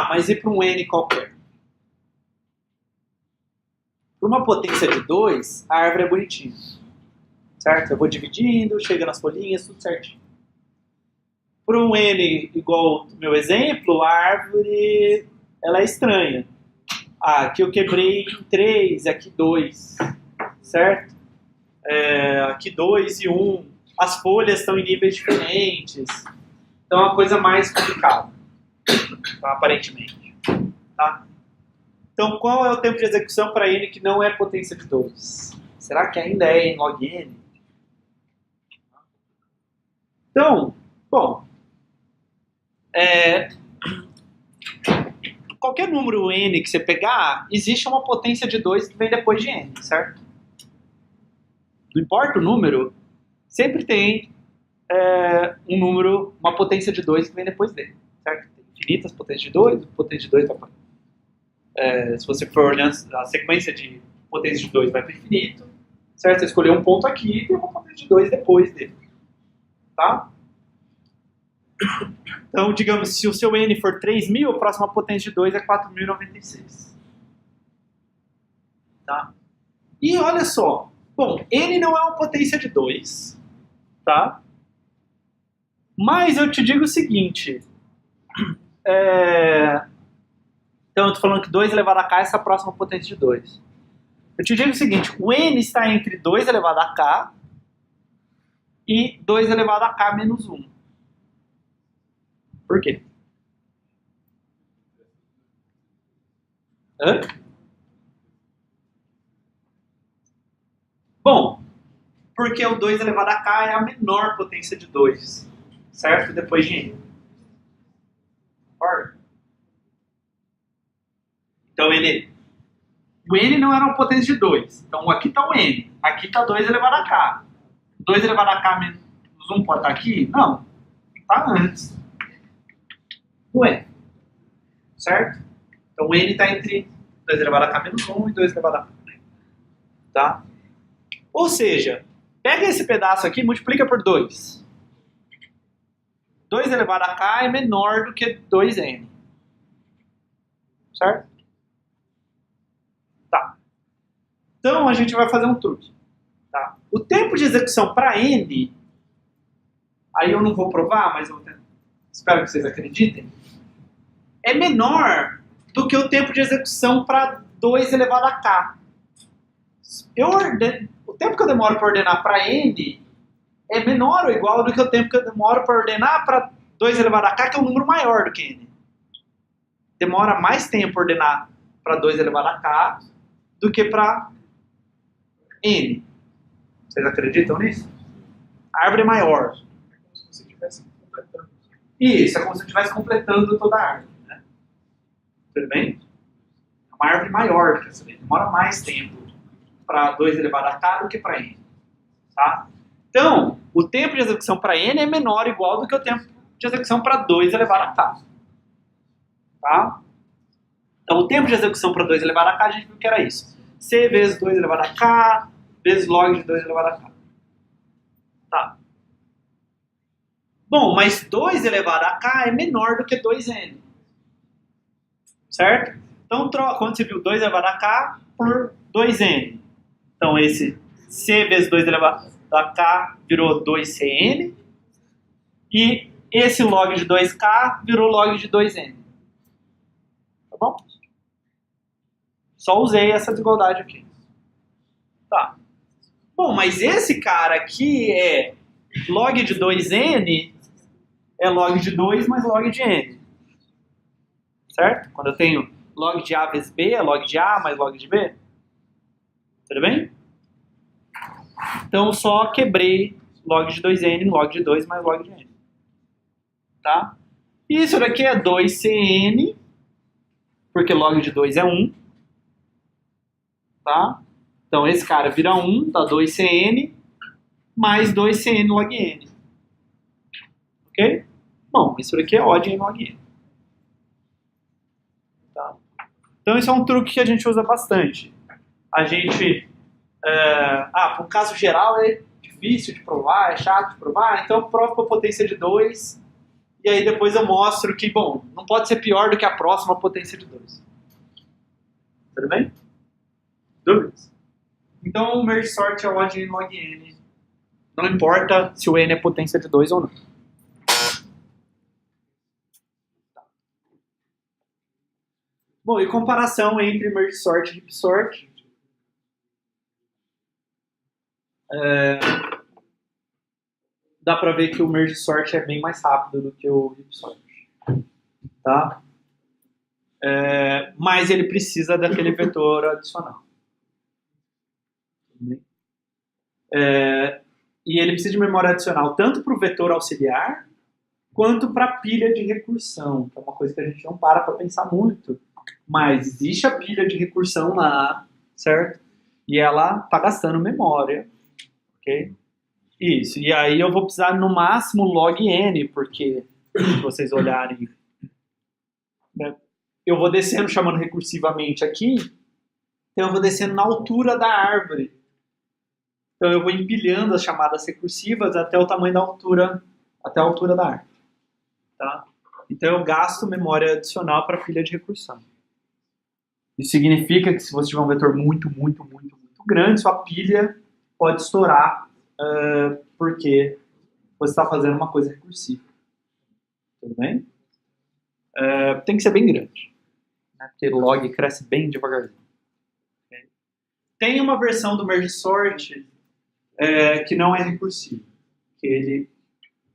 A: Mas e para um n qualquer? Para uma potência de 2, a árvore é bonitinha. Certo? Eu vou dividindo, chega nas folhinhas, tudo certinho. Para um n igual ao meu exemplo, a árvore ela é estranha. Aqui eu quebrei em 3, aqui 2. Certo? Aqui 2 e 1. As folhas estão em níveis diferentes. Então é uma coisa mais complicada. Tá? Aparentemente. Tá? Então qual é o tempo de execução para n que não é potência de 2? Será que ainda é em log n? Então, bom, qualquer número n que você pegar, existe uma potência de 2 que vem depois de n, certo? Não importa o número, sempre tem um número, uma potência de 2 que vem depois dele, certo? Tem infinitas potências de 2, potência de 2 se você for olhando a sequência de potência de 2 vai para o infinito, certo? Você escolheu um ponto aqui e tem uma potência de 2 depois dele, tá? Então, digamos, se o seu n for 3.000, a próxima potência de 2 é 4.096. Tá? E olha só, bom, n não é uma potência de 2, tá? Mas eu te digo o seguinte, então eu estou falando que 2 elevado a k é essa próxima potência de 2. Eu te digo o seguinte, o n está entre 2 elevado a k e 2 elevado a k menos 1. Por quê? Hã? Bom, porque o 2 elevado a k é a menor potência de 2, certo? Depois de n. Concorda? Então o n não era uma potência de 2. Então aqui está o n. Aqui está 2 elevado a k. 2 elevado a k menos 1 pode estar aqui? Não. Está antes. O n. Certo? Então o n está entre 2 elevado a k menos 1 e 2 elevado a k. Tá? Ou seja, pega esse pedaço aqui e multiplica por 2. 2 elevado a k é menor do que 2n. Certo? Tá. Então a gente vai fazer um truque. Tá? O tempo de execução para n, aí eu não vou provar, mas eu espero que vocês acreditem, é menor do que o tempo de execução para 2 elevado a k. O tempo que eu demoro para ordenar para n é menor ou igual do que o tempo que eu demoro para ordenar para 2 elevado a k, que é um número maior do que n. Demora mais tempo ordenar para 2 elevado a k do que para n. Vocês acreditam nisso? A árvore é maior.
C: É como se você estivesse completando.
A: Isso, é como se eu estivesse completando toda a árvore. Né? Tudo bem? É uma árvore maior do que essa daí. Demora mais tempo para 2 elevado a k do que para n. Tá? Então, o tempo de execução para n é menor ou igual do que o tempo de execução para 2 elevado a k. Tá? Então, o tempo de execução para 2 elevado a k, a gente viu que era isso. C vezes 2 elevado a k, vezes log de 2 elevado a k. Tá. Bom, mas 2 elevado a k é menor do que 2n. Certo? Então, quando você viu 2 elevado a k por 2n. Então, esse c vezes 2 elevado a k virou 2cn. E esse log de 2k virou log de 2n. Tá bom? Só usei essa desigualdade aqui. Tá. Bom, mas esse cara aqui é log de 2n é log de 2 mais log de n. Certo? Quando eu tenho log de a vezes b, é log de a mais log de b. Tudo bem? Então, só quebrei log de 2n em log de 2 mais log de n. Tá? E isso daqui é 2cn, porque log de 2 é 1. Tá? Então, esse cara vira 1, dá 2cn, mais 2cn log n. Ok? Bom, isso daqui é odd em log n. Tá? Então, isso é um truque que a gente usa bastante. A gente... para um caso geral é difícil de provar, é chato de provar, então eu provo com a potência de 2, e aí depois eu mostro que, bom, não pode ser pior do que a próxima potência de 2. Tudo bem? Dúvidas? Então, o merge sort é odd em log n. Não importa se o n é potência de 2 ou não. Bom, e comparação entre merge sort e heap sort. Dá para ver que o merge sort é bem mais rápido do que o heap sort. Tá? Mas ele precisa daquele vetor adicional. E ele precisa de memória adicional tanto para o vetor auxiliar quanto para a pilha de recursão, que é uma coisa que a gente não para pensar muito. Mas existe a pilha de recursão lá, certo? E ela está gastando memória, ok? Isso, e aí eu vou precisar no máximo log n, porque se vocês olharem, né, eu vou descendo chamando recursivamente aqui, então eu vou descendo na altura da árvore. Então eu vou empilhando as chamadas recursivas até o tamanho da altura, até a altura da árvore. Tá? Então eu gasto memória adicional para a pilha de recursão. Isso significa que se você tiver um vetor muito grande, sua pilha pode estourar porque você está fazendo uma coisa recursiva. Tudo bem? Tem que ser bem grande, né? Porque o log cresce bem devagarzinho. Okay? Tem uma versão do merge sort que não é recursivo, que ele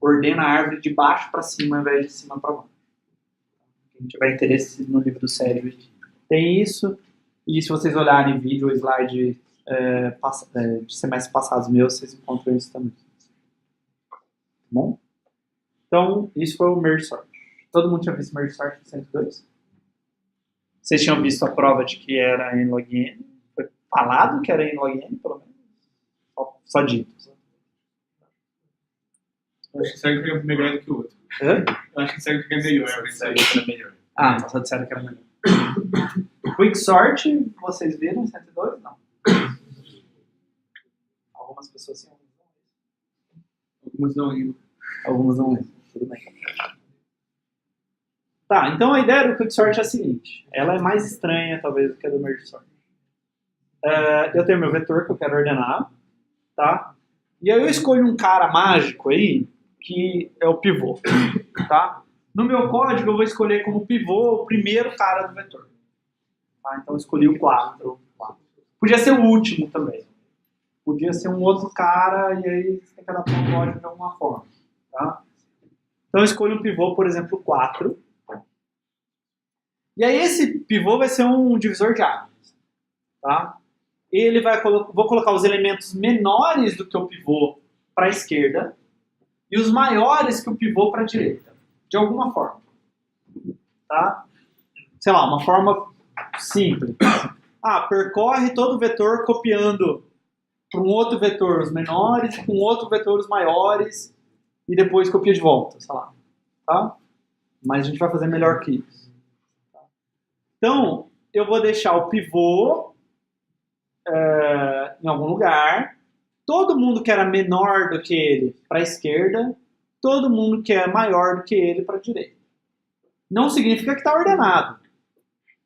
A: ordena a árvore de baixo para cima ao invés de cima para baixo. Quem tiver interesse no livro do Sérgio tem isso, e se vocês olharem vídeo ou slide de semestres passados meus, vocês encontram isso também. Tá bom? Então, isso foi o merge sort. Todo mundo tinha visto merge sort no 102? Vocês tinham visto a prova de que era em log n? Foi falado que era em log n, pelo menos? Só dito.
C: Eu acho que serve que é melhor do que o outro.
A: Hã?
C: Eu acho que serve que é melhor.
A: Só disseram que era melhor. Quicksort, vocês viram em 102? Não. Algumas pessoas sim,
C: Algumas não ainda.
A: algumas não lembram. Tudo bem. Tá, então a ideia do Quicksort é a seguinte. Ela é mais estranha, talvez, do que a do Merge Sort. Eu tenho meu vetor que eu quero ordenar, tá? E aí eu escolho um cara mágico aí, que é o pivô, tá? No meu código eu vou escolher como pivô o primeiro cara do vetor. Tá? Então eu escolhi o 4. Podia ser o último também. Podia ser um outro cara e aí você tem que adaptar o código de alguma forma. Tá? Então eu escolho um pivô, por exemplo, 4. E aí esse pivô vai ser um divisor de áreas. Tá? Ele vou colocar os elementos menores do que o pivô para a esquerda e os maiores que o pivô para a direita. De alguma forma. Tá? Sei lá, uma forma simples. Percorre todo o vetor copiando para um outro vetor os menores, com outro vetor os maiores, e depois copia de volta, sei lá. Tá? Mas a gente vai fazer melhor que isso. Então, eu vou deixar o pivô em algum lugar, todo mundo que era menor do que ele para a esquerda, todo mundo que é maior do que ele para a direita. Não significa que está ordenado.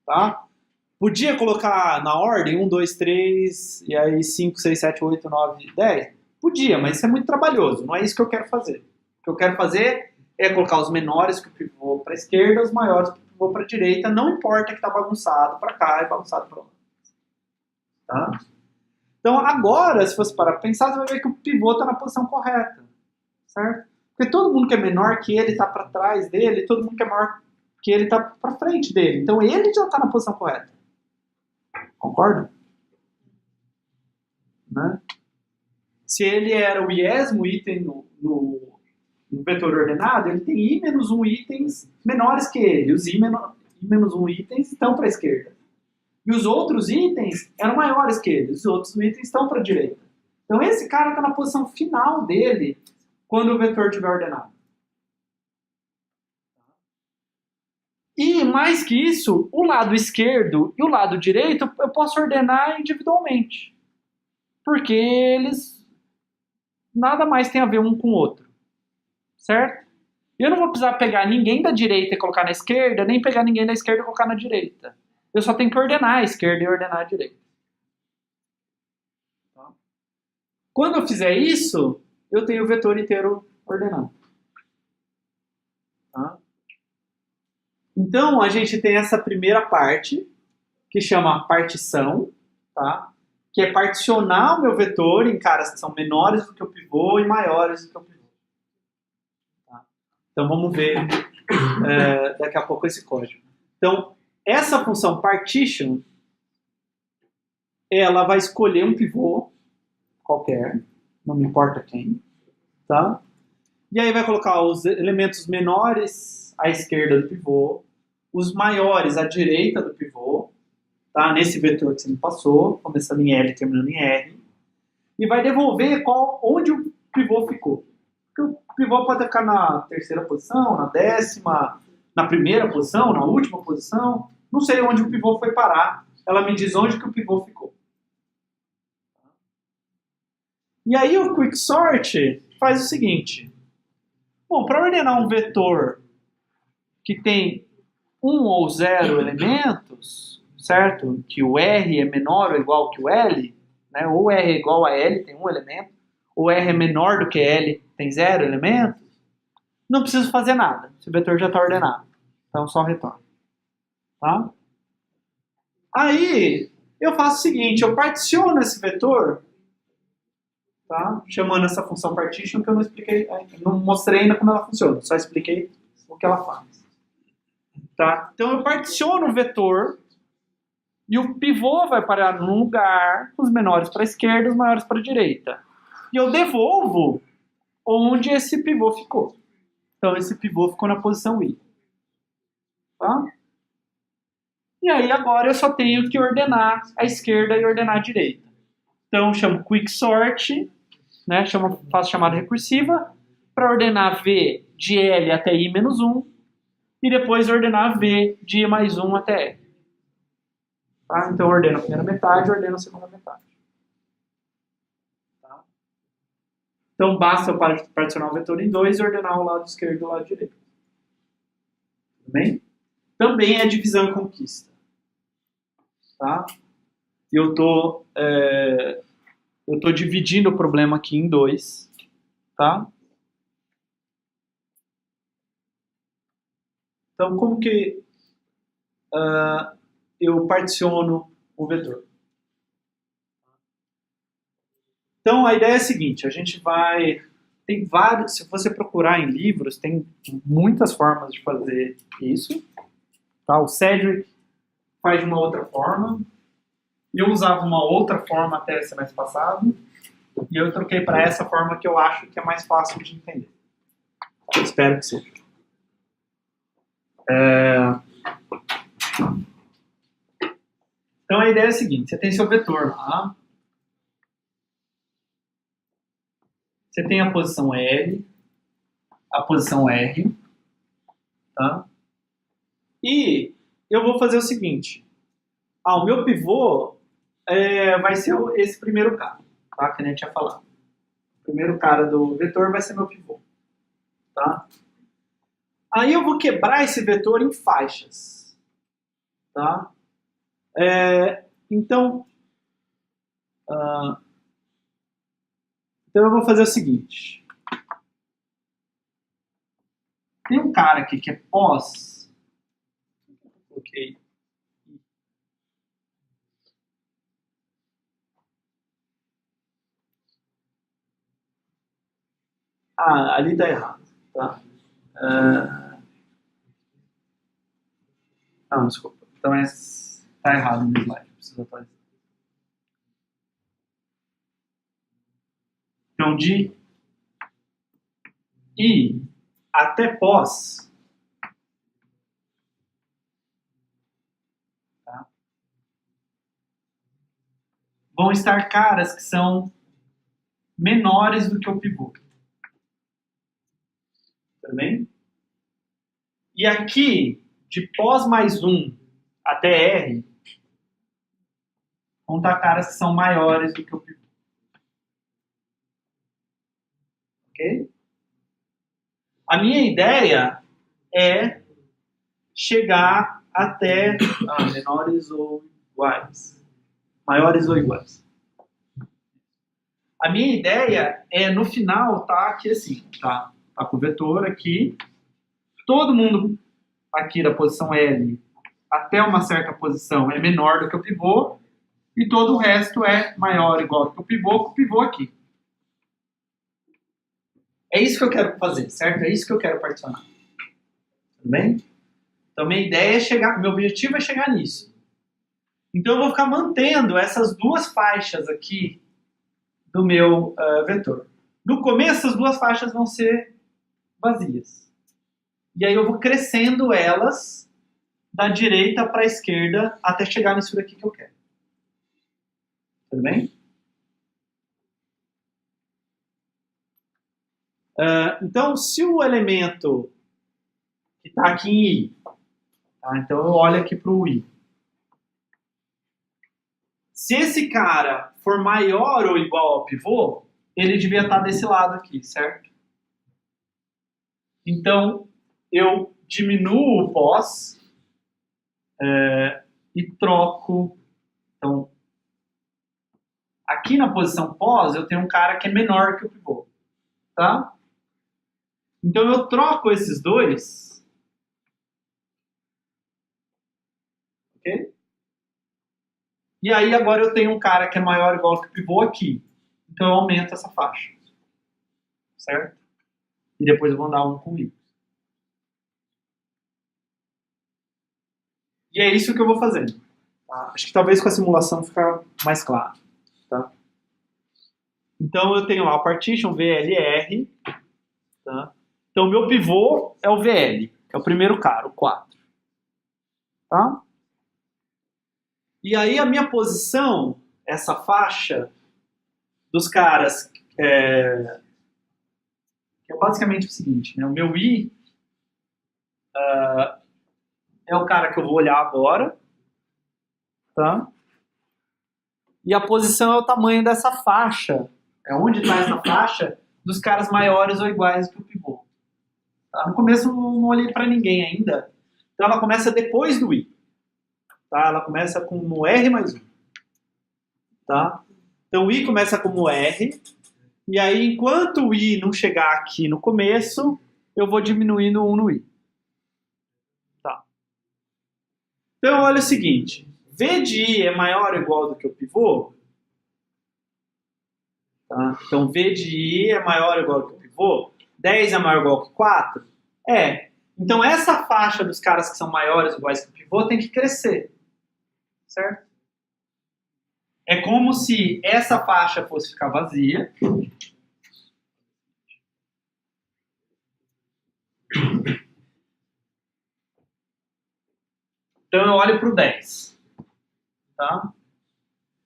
A: Tá? Podia colocar na ordem 1, 2, 3, e aí 5, 6, 7, 8, 9, 10? Podia, mas isso é muito trabalhoso. Não é isso que eu quero fazer. O que eu quero fazer é colocar os menores que o pivô para a esquerda, os maiores que o pivô para a direita. Não importa que está bagunçado para cá e bagunçado para lá. Tá? Então agora, se você parar para pensar, você vai ver que o pivô está na posição correta. Certo? Porque todo mundo que é menor que ele está para trás dele, todo mundo que é maior que ele está para frente dele. Então ele já está na posição correta. Concorda? Né? Se ele era o iésimo item no vetor ordenado, ele tem i menos 1 itens menores que ele. Os i menos 1 itens estão para a esquerda. E os outros itens eram maiores que ele. Os outros itens estão para a direita. Então esse cara está na posição final dele quando o vetor estiver ordenado. E mais que isso, o lado esquerdo e o lado direito eu posso ordenar individualmente. Porque eles nada mais têm a ver um com o outro. Certo? Eu não vou precisar pegar ninguém da direita e colocar na esquerda, nem pegar ninguém da esquerda e colocar na direita. Eu só tenho que ordenar a esquerda e ordenar a direita. Quando eu fizer isso, eu tenho o vetor inteiro ordenado. Tá? Então, a gente tem essa primeira parte, que chama partição, tá? Que é particionar o meu vetor em caras que são menores do que o pivô e maiores do que o pivô. Tá? Então, vamos ver daqui a pouco esse código. Então, essa função partition, ela vai escolher um pivô qualquer, não me importa quem, tá? E aí vai colocar os elementos menores à esquerda do pivô, os maiores à direita do pivô, tá? Nesse vetor que você me passou, começando em L e terminando em R, e vai devolver onde o pivô ficou. Porque o pivô pode ficar na terceira posição, na décima, na primeira posição, na última posição, não sei onde o pivô foi parar, ela me diz onde que o pivô ficou. E aí o Quicksort faz o seguinte. Bom, para ordenar um vetor que tem 1 ou 0 elementos, certo? Que o R é menor ou igual que o L, né? Ou R é igual a L, tem 1 elemento, ou R é menor do que L, tem 0 elementos, não preciso fazer nada. Esse vetor já está ordenado. Então só retorno. Tá? Aí eu faço o seguinte, eu particiono esse vetor, tá? Chamando essa função partition que eu não expliquei, não mostrei ainda como ela funciona, só expliquei o que ela faz. Tá? Então eu particiono o vetor e o pivô vai parar num lugar, os menores para a esquerda, os maiores para a direita. E eu devolvo onde esse pivô ficou. Então esse pivô ficou na posição I. Tá? E aí agora eu só tenho que ordenar a esquerda e ordenar a direita. Então eu chamo Quicksort, né? Faço chamada recursiva para ordenar V de L até I menos 1 e depois ordenar V de I mais 1 até L. Tá? Então eu ordeno a primeira metade e ordeno a segunda metade. Tá? Então basta eu particionar o vetor em 2 e ordenar o lado esquerdo e o lado direito. Tudo bem? Também é divisão e conquista. Tá? Eu estou dividindo o problema aqui em 2. Tá? Então, como que eu particiono o vetor? Então, a ideia é a seguinte, a gente vai... Tem vários, se você procurar em livros, tem muitas formas de fazer isso. Tá? O Cedric faz de uma outra forma. Eu usava uma outra forma até semestre passado. E eu troquei para essa forma que eu acho que é mais fácil de entender. Espero que seja. Então a ideia é a seguinte, você tem seu vetor lá. Você tem a posição L, a posição R. Tá? E eu vou fazer o seguinte. O meu pivô vai ser esse primeiro cara, tá? Que a gente tinha falado. O primeiro cara do vetor vai ser meu pivô. Tá? Aí eu vou quebrar esse vetor em faixas. Tá? Então eu vou fazer o seguinte. Tem um cara aqui que é pós. Ok. Ali tá errado. Tá? Desculpa. Então tá errado no slide. Preciso atualizar. Então, de I até pós, tá? Vão estar caras que são menores do que o pivô. Tudo bem? E aqui, de pós mais 1 até R, vão estar caras que são maiores do que o pivô. Ok? A minha ideia é chegar até menores ou iguais. Maiores ou iguais. A minha ideia é, no final, tá aqui assim, tá com o vetor aqui. Todo mundo aqui da posição L até uma certa posição é menor do que o pivô. E todo o resto é maior ou igual que o pivô aqui. É isso que eu quero fazer, certo? É isso que eu quero particionar. Tudo bem? Então, minha ideia é chegar, meu objetivo é chegar nisso. Então, eu vou ficar mantendo essas duas faixas aqui do meu vetor. No começo, as duas faixas vão ser vazias. E aí eu vou crescendo elas da direita para a esquerda até chegar nisso daqui que eu quero. Tudo bem? Então, se o elemento que está aqui em I, tá? Então eu olho aqui para o I. Se esse cara for maior ou igual ao pivô, ele devia estar desse lado aqui, certo? Então, eu diminuo o pós e troco. Então, aqui na posição pós, eu tenho um cara que é menor que o pivô. Tá? Então, eu troco esses dois. Ok? E aí, agora eu tenho um cara que é maior ou igual que o pivô aqui. Então, eu aumento essa faixa. Certo? E depois eu vou dar um com I. E é isso que eu vou fazendo. Tá? Acho que talvez com a simulação fica mais claro. Tá? Então, eu tenho lá o partition VLR. Tá? Então, o meu pivô é o VL. É o primeiro cara, o 4. Tá? E aí, a minha posição, essa faixa dos caras, que é basicamente o seguinte, né? O meu I é o cara que eu vou olhar agora, tá? E a posição é o tamanho dessa faixa, é onde está essa faixa dos caras maiores ou iguais que o pivô. Tá? No começo eu não olhei para ninguém ainda, então ela começa depois do I. Tá? Ela começa com o R mais 1. Tá? Então o I começa como R, e aí enquanto o I não chegar aqui no começo, eu vou diminuindo 1 no I. Tá. Então olha o seguinte, V de I é maior ou igual do que o pivô? Tá? Então V de I é maior ou igual do que o pivô? 10 é maior ou igual que 4? É. Então essa faixa dos caras que são maiores ou iguais que o pivô tem que crescer. Certo? É como se essa faixa fosse ficar vazia. Então eu olho para o 10. Tá?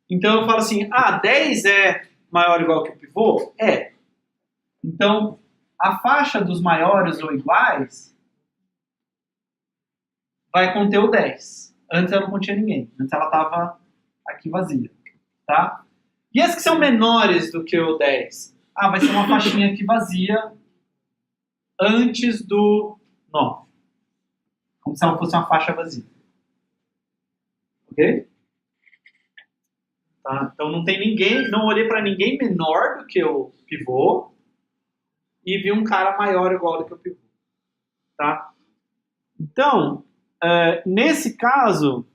A: Então eu falo assim, 10 é maior ou igual que o pivô? É. Então a faixa dos maiores ou iguais vai conter o 10. Antes ela não continha ninguém. Antes ela estava aqui vazia. Tá? E as que são menores do que o 10? Vai ser uma faixinha aqui vazia antes do 9. Como se ela fosse uma faixa vazia. Ok? Tá? Então não tem ninguém, não olhei para ninguém menor do que o pivô e vi um cara maior igual do que o pivô. Tá? Então, nesse caso,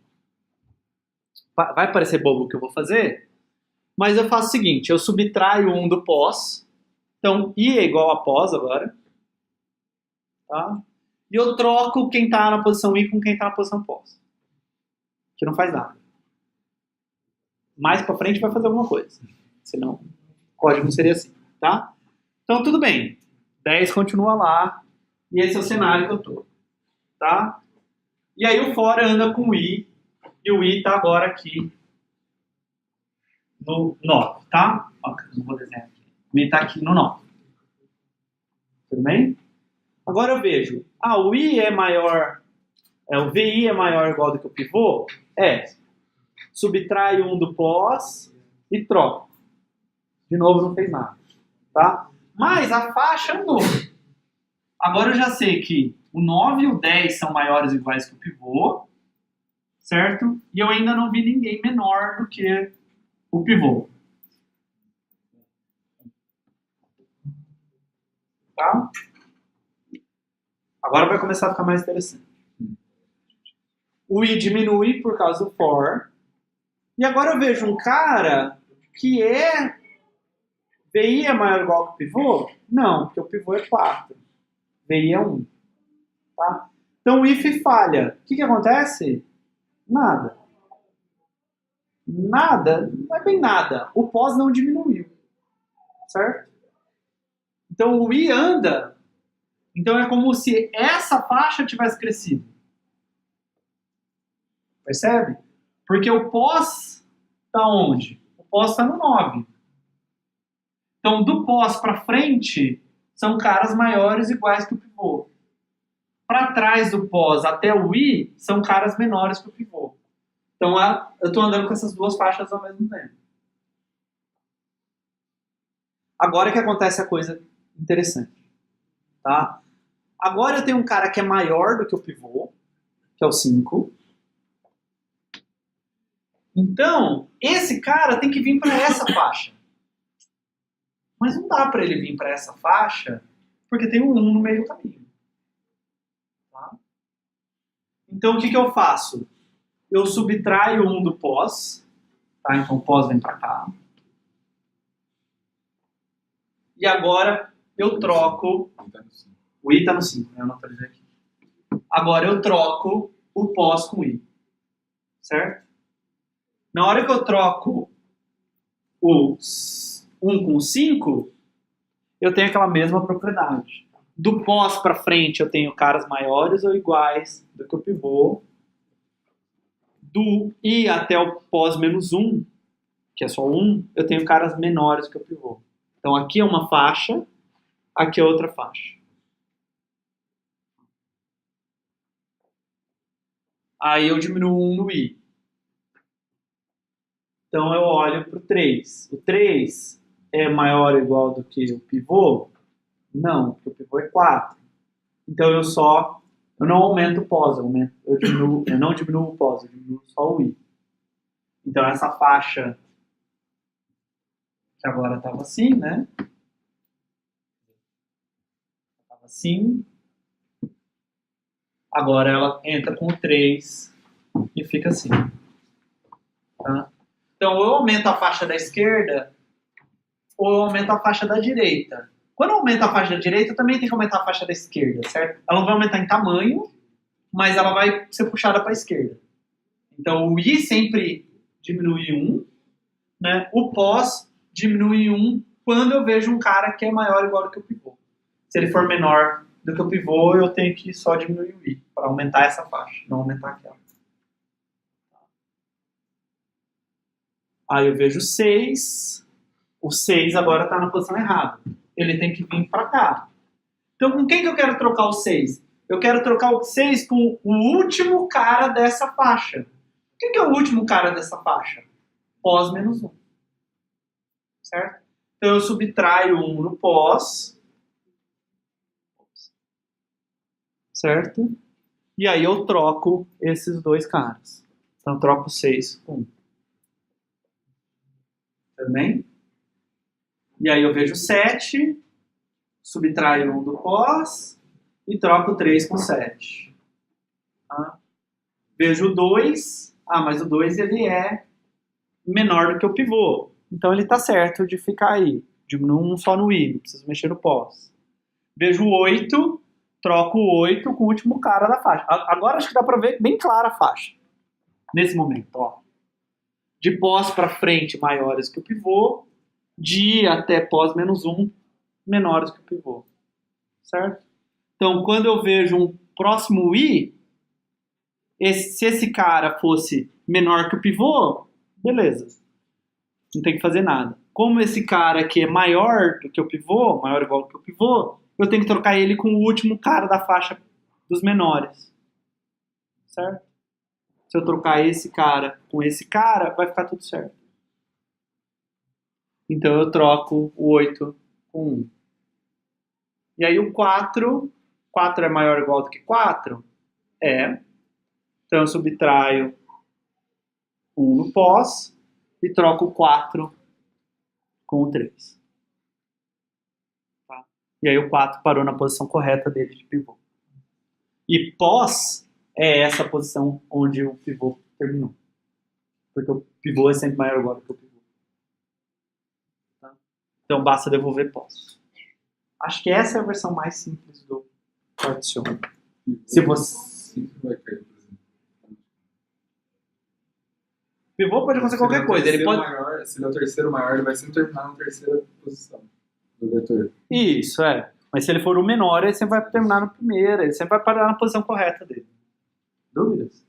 A: vai parecer bobo o que eu vou fazer, mas eu faço o seguinte, eu subtraio 1 do pós, então I é igual a pós agora, tá? E eu troco quem está na posição I com quem está na posição pós, que não faz nada. Mais para frente vai fazer alguma coisa, senão o código não seria assim, tá? Então tudo bem, 10 continua lá, e esse é o cenário que eu estou, tá? E aí o for anda com o I, e o I está agora aqui no 9, tá? Ó, não vou desenhar aqui. O I está aqui no 9. Tudo bem? Agora eu vejo, o I é maior, o VI é maior ou igual do que o pivô? É. Subtrai 1 do pós e troco. De novo, não fez nada. Tá? Mas a faixa andou. Agora eu já sei que o 9 e o 10 são maiores ou iguais que o pivô, certo? E eu ainda não vi ninguém menor do que o pivô. Tá? Agora vai começar a ficar mais interessante. O I diminui por causa do for. E agora eu vejo um cara que VI é maior ou igual que o pivô? Não, porque o pivô é 4. VI é 1. Tá? Então o if falha. O que acontece? Nada. Nada? Não é bem nada. O pós não diminuiu. certo? Então o I anda, então é como se essa faixa tivesse crescido. Percebe? Porque o pós está onde? O pós está no 9. Então do pós para frente são caras maiores iguais que o pivô. Para trás do pós até o I são caras menores que o pivô. Então eu estou andando com essas duas faixas ao mesmo tempo. Agora que acontece a coisa interessante. Tá? Agora eu tenho um cara que é maior do que o pivô, que é o 5. Então, esse cara tem que vir para essa faixa. Mas não dá para ele vir para essa faixa, porque tem um 1 no meio do caminho. Tá? Então, o que eu faço? Eu subtraio 1 do pós. Tá? Então, o pós vem para cá. E agora eu troco... O I está no 5, eu não atualizei aqui. Agora eu troco o pós com o I. Certo? Na hora que eu troco o 1 com o 5, eu tenho aquela mesma propriedade. Do pós para frente eu tenho caras maiores ou iguais do que o pivô. Do I até o pós menos 1, que é só 1, eu tenho caras menores que o pivô. Então aqui é uma faixa, aqui é outra faixa. Aí eu diminuo 1 no I. Então eu olho para o 3. O 3 é maior ou igual do que o pivô? Não, porque o pivô é 4. Então eu não aumento o pós, eu não diminuo o pós, eu diminuo só o I. Então essa faixa, que agora estava assim, né? Estava assim. Agora ela entra com o 3 e fica assim. Tá? Então, ou eu aumento a faixa da esquerda, ou eu aumento a faixa da direita. Quando eu aumento a faixa da direita, eu também tenho que aumentar a faixa da esquerda, certo? Ela não vai aumentar em tamanho, mas ela vai ser puxada para a esquerda. Então, o I sempre diminui 1, né? O pós diminui 1 quando eu vejo um cara que é maior ou igual do que o pivô. Se ele for menor do que o pivô, eu tenho que só diminuir o I, para aumentar essa faixa, não aumentar aquela. Aí eu vejo 6. O 6 agora está na posição errada. Ele tem que vir para cá. Então, com quem que eu quero trocar o 6? Eu quero trocar o 6 com o último cara dessa faixa. O que é o último cara dessa faixa? Pós menos 1. Certo? Então, eu subtraio 1 no pós. Certo? E aí eu troco esses dois caras. Então, eu troco 6 com 1. Tudo bem? E aí eu vejo 7, subtraio 1 do pós e troco 3 com 7. Tá? Vejo 2, mas o 2 ele é menor do que o pivô. Então ele está certo de ficar aí. Diminuo 1 só no I, não preciso mexer no pós. Vejo 8, troco o 8 com o último cara da faixa. Agora acho que dá para ver bem clara a faixa. Nesse momento, ó. De pós para frente maiores que o pivô, de I até pós menos 1 menores que o pivô. Certo? Então, quando eu vejo um próximo I, se esse cara fosse menor que o pivô, beleza. Não tem que fazer nada. Como esse cara aqui é maior do que o pivô, maior ou igual que o pivô, eu tenho que trocar ele com o último cara da faixa dos menores. Certo? Se eu trocar esse cara com esse cara, vai ficar tudo certo. Então eu troco o 8 com 1. E aí o 4 é maior ou igual do que 4? É. Então eu subtraio 1 no pós e troco o 4 com o 3. Tá? E aí o 4 parou na posição correta dele de pivô. E pós é essa posição onde o pivô terminou. Porque o pivô é sempre maior ou igual do que o pivô. Tá? Então basta devolver pós. Acho que essa é a versão mais simples do partition. Se você...
D: vai cair, por exemplo.
A: Pivô pode acontecer qualquer coisa. Ele pode...
D: Maior, se ele é o terceiro maior, ele vai sempre terminar na terceira posição. do vetor.
A: Isso, é. Mas se ele for o menor, ele sempre vai terminar no primeiro, ele sempre vai parar na posição correta dele. Dúvidas?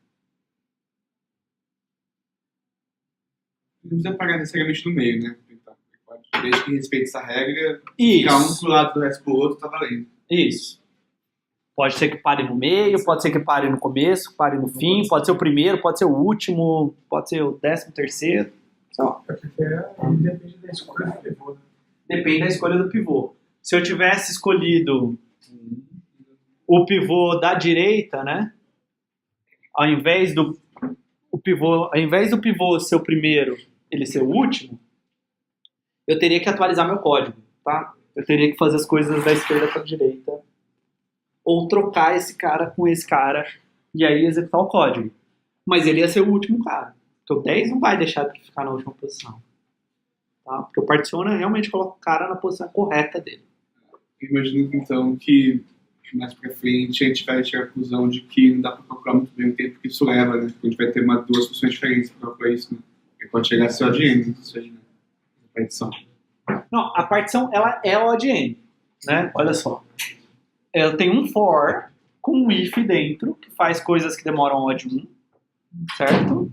E: Não precisa pagar necessariamente no meio, né? Desde que respeite essa regra,
A: Isso.
E: ficar um pro lado do resto pro outro, tá valendo.
A: Isso. Pode ser que pare no meio, pode ser que pare no começo, pare no fim, pode ser o primeiro, pode ser o último, pode ser o 13º. Só.
B: Depende da escolha do pivô, né?
A: Depende da escolha do pivô. Se eu tivesse escolhido o pivô da direita, né? Ao invés do pivô ser o primeiro, ele ser o último, eu teria que atualizar meu código, tá? Eu teria que fazer as coisas da esquerda para a direita, ou trocar esse cara com esse cara e aí executar o código. Mas ele ia ser o último cara. Porque o 10 não vai deixar de ficar na última posição. Tá? Porque o particiona realmente coloca o cara na posição correta dele.
E: Imagino então que mais pra frente a gente vai chegar à conclusão de que não dá pra calcular muito bem o tempo que isso leva, né? Porque a gente vai ter duas funções diferentes pra calcular isso, né? E pode chegar a ser ODN, ou seja, né? A partição.
A: Não, a partição ela é ODN, né? Olha só. Eu tenho um for com um if dentro, que faz coisas que demoram odd 1, certo?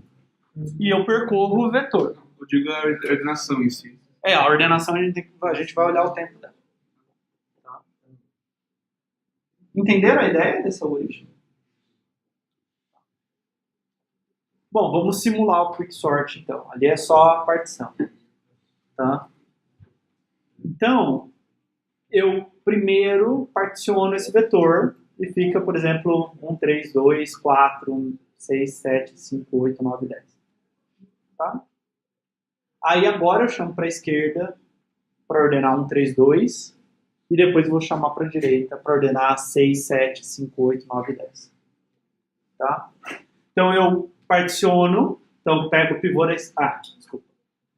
A: E eu percorro o vetor.
E: Eu digo a ordenação em si.
A: A ordenação a gente vai olhar o tempo dela. Tá? Entenderam a ideia dessa origem? Bom, vamos simular o quicksort então. Ali é só a partição. Tá? Então, eu primeiro particiono esse vetor e fica, por exemplo, 1, 3, 2, 4, 1, 6, 7, 5, 8, 9, 10. Tá? Aí agora eu chamo para a esquerda para ordenar 1, 3, 2 e depois vou chamar para a direita para ordenar 6, 7, 5, 8, 9, 10. Tá? Então eu particiono, então pego o pivô da... desculpa.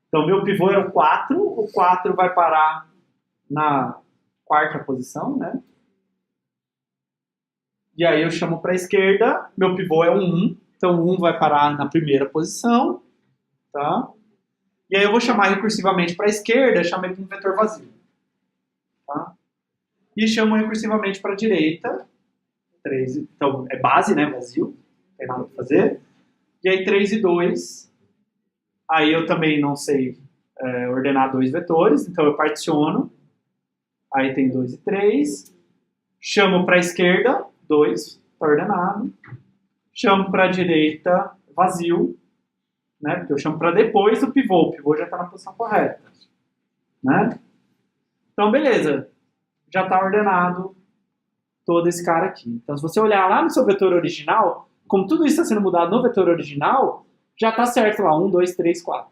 A: Então meu pivô é o 4 vai parar na quarta posição, né? E aí eu chamo para a esquerda, meu pivô é o 1, então o 1 vai parar na primeira posição, tá? E aí eu vou chamar recursivamente para a esquerda, chamo ele de um vetor vazio, tá? E chamo recursivamente para a direita, 3, então é base, né, vazio, não tem nada para fazer. E aí 3 e 2, aí eu também não sei ordenar dois vetores, então eu particiono, aí tem 2 e 3, chamo para a esquerda, 2, está ordenado, chamo para a direita, vazio, né, porque eu chamo para depois do pivô, o pivô já está na posição correta, né? Então beleza, já está ordenado todo esse cara aqui. Então se você olhar lá no seu vetor original, como tudo isso está sendo mudado no vetor original, já está certo lá, 1, 2, 3, 4.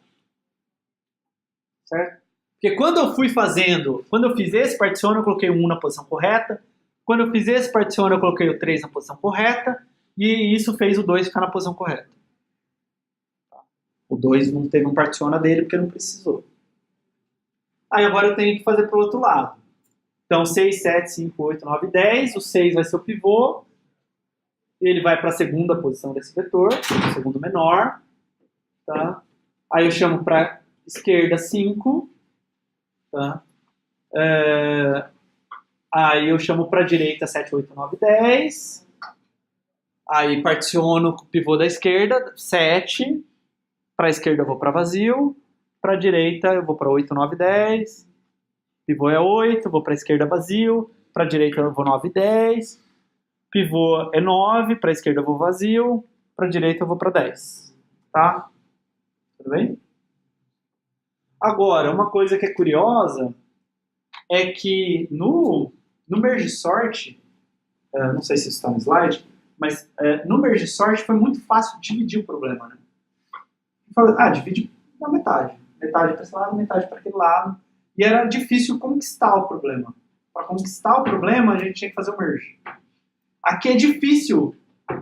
A: Certo? Porque quando eu fiz esse particiono, eu coloquei o 1 na posição correta, quando eu fiz esse particiono, eu coloquei o 3 na posição correta, e isso fez o 2 ficar na posição correta. O 2 não teve um particiona dele porque não precisou. Aí agora eu tenho que fazer para o outro lado. Então 6, 7, 5, 8, 9, 10, o 6 vai ser o pivô, ele vai para a segunda posição desse vetor, o segundo menor, tá? Aí eu chamo para esquerda 5, tá? Aí eu chamo para a direita 7, 8, 9, 10, aí particiono o pivô da esquerda, 7, para a esquerda eu vou para vazio, para a direita eu vou para 8, 9, 10, pivô é 8, vou para a esquerda vazio, para a direita eu vou 9, 10, pivô é 9, para a esquerda eu vou vazio, para a direita eu vou para 10. Tá? Tudo bem? Agora, uma coisa que é curiosa é que no merge sort, não sei se isso está no slide, mas no merge sort foi muito fácil dividir o problema, né? Divide na metade. Metade para esse lado, metade para aquele lado. E era difícil conquistar o problema. Para conquistar o problema, a gente tinha que fazer o merge. Aqui é difícil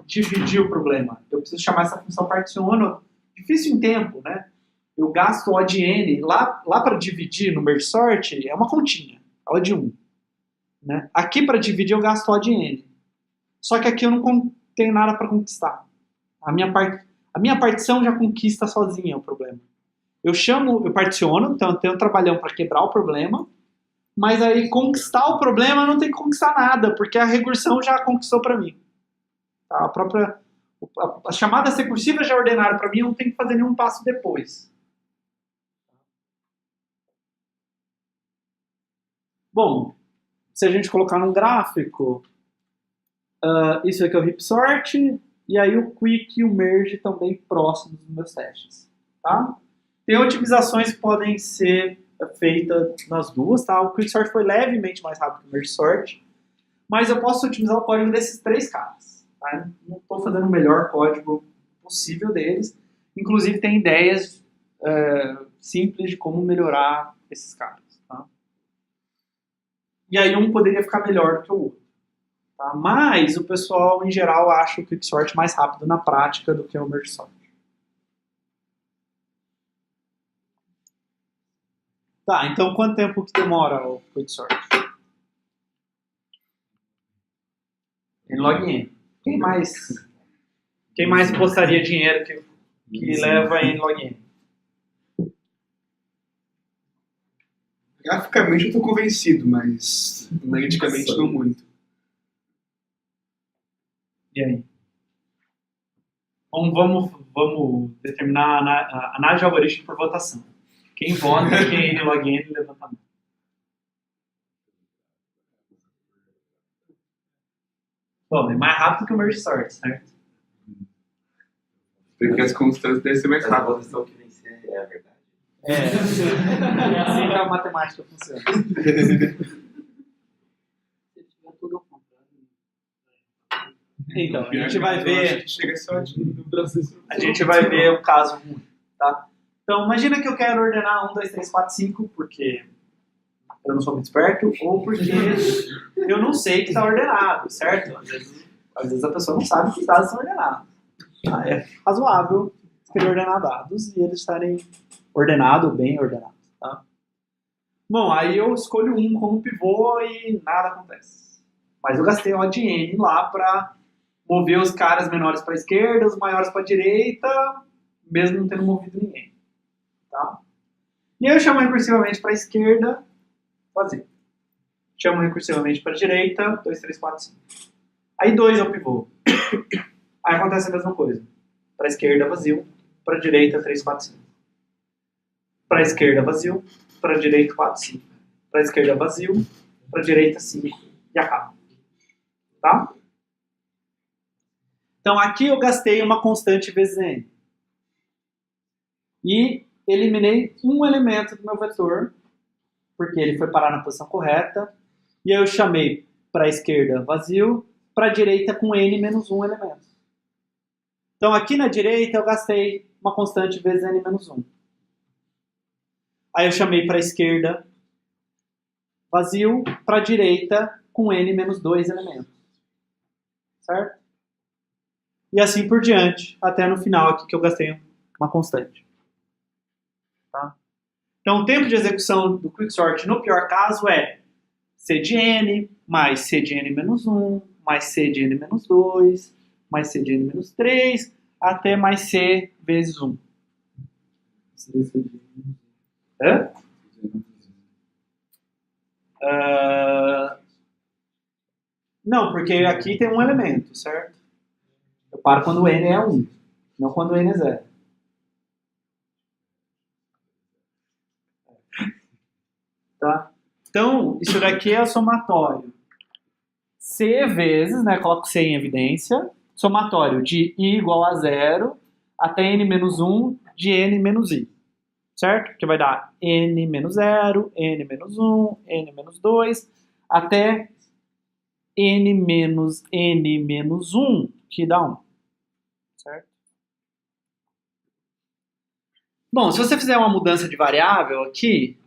A: dividir o problema. Eu preciso chamar essa função particiono. Difícil em tempo, né? Eu gasto ODN. Lá para dividir no merge sort é uma continha. OD 1. Né? Aqui para dividir eu gasto ODN. Só que aqui eu não tenho nada para conquistar. A minha partição já conquista sozinha o problema. Eu particiono, então eu tenho um trabalhão para quebrar o problema. Mas aí conquistar o problema não tem que conquistar nada, porque a recursão já conquistou para mim. Tá? As chamadas recursivas já ordenaram para mim, eu não tenho que fazer nenhum passo depois. Bom, se a gente colocar num gráfico, isso aqui é o heap sort, e aí o quick e o merge estão bem próximos dos meus testes. Tá? Tem otimizações que podem ser feitas nas duas. Tá? O quick sort foi levemente mais rápido que o merge sort, mas eu posso otimizar o código desses três caras. Tá? Não estou fazendo o melhor código possível deles. Inclusive tem ideias simples de como melhorar esses caras. Tá? E aí um poderia ficar melhor do que o outro. Tá? Mas o pessoal, em geral, acha o quicksort mais rápido na prática do que o merge sort. Tá, então quanto tempo que demora o quicksort? Em login. Quem mais postaria dinheiro que leva em login?
E: Graficamente eu tô convencido, mas analiticamente não muito.
A: E aí? Vamos determinar a análise de algoritmo por votação. Quem vota, quem é login, levanta a mão. Bom, é mais rápido que o merge sort, certo?
E: Porque as constantes devem ser mais
D: Mas a
E: rápidas.
D: votação que vencer é a verdade.
A: É assim que a matemática funciona. Então, a gente vai ver.
E: Chega só de
A: A gente vai ver o caso ruim, tá? Então, imagina que eu quero ordenar 1, 2, 3, 4, 5, porque eu não sou muito esperto, ou porque eu não sei que está ordenado, certo? Às vezes a pessoa não sabe que os dados são ordenados. Tá? É razoável querer ordenar dados e eles estarem ordenados, bem ordenados. Tá? Bom, aí eu escolho um como pivô e nada acontece. Mas eu gastei O de N lá para mover os caras menores para a esquerda, os maiores para a direita, mesmo não tendo movido ninguém. Tá? E aí eu chamo recursivamente para a esquerda, vazio. Chamo recursivamente para a direita, 2, 3, 4, 5. Aí 2 é o pivô. Aí acontece a mesma coisa. Para a esquerda, vazio. Para a direita, 3, 4, 5. Para a esquerda, vazio. Para a direita, 4, 5. Para a esquerda, vazio. Para a direita, 5. E acaba. Tá? Então aqui eu gastei uma constante vezes n. E eliminei um elemento do meu vetor, porque ele foi parar na posição correta. E aí eu chamei para a esquerda vazio, para a direita com n menos 1 elemento. Então aqui na direita eu gastei uma constante vezes n menos 1. Aí eu chamei para a esquerda vazio, para a direita com n menos 2 elementos. Certo? E assim por diante, até no final aqui que eu gastei uma constante. Tá? Então o tempo de execução do quicksort no pior caso é C de n mais C de n menos 1, mais C de n menos 2, mais C de n menos 3, até mais C vezes 1. Hã? Não, porque aqui tem um elemento, certo? Eu paro quando n é 1, não quando n é 0. Tá? Então, isso daqui é o somatório. C vezes, né, coloco C em evidência, somatório de I igual a 0 até n menos 1 de n menos I. Certo? Que vai dar n menos 0, n menos 1, n menos 2, até n menos 1, que dá 1. Certo? Bom, se você fizer uma mudança de variável aqui,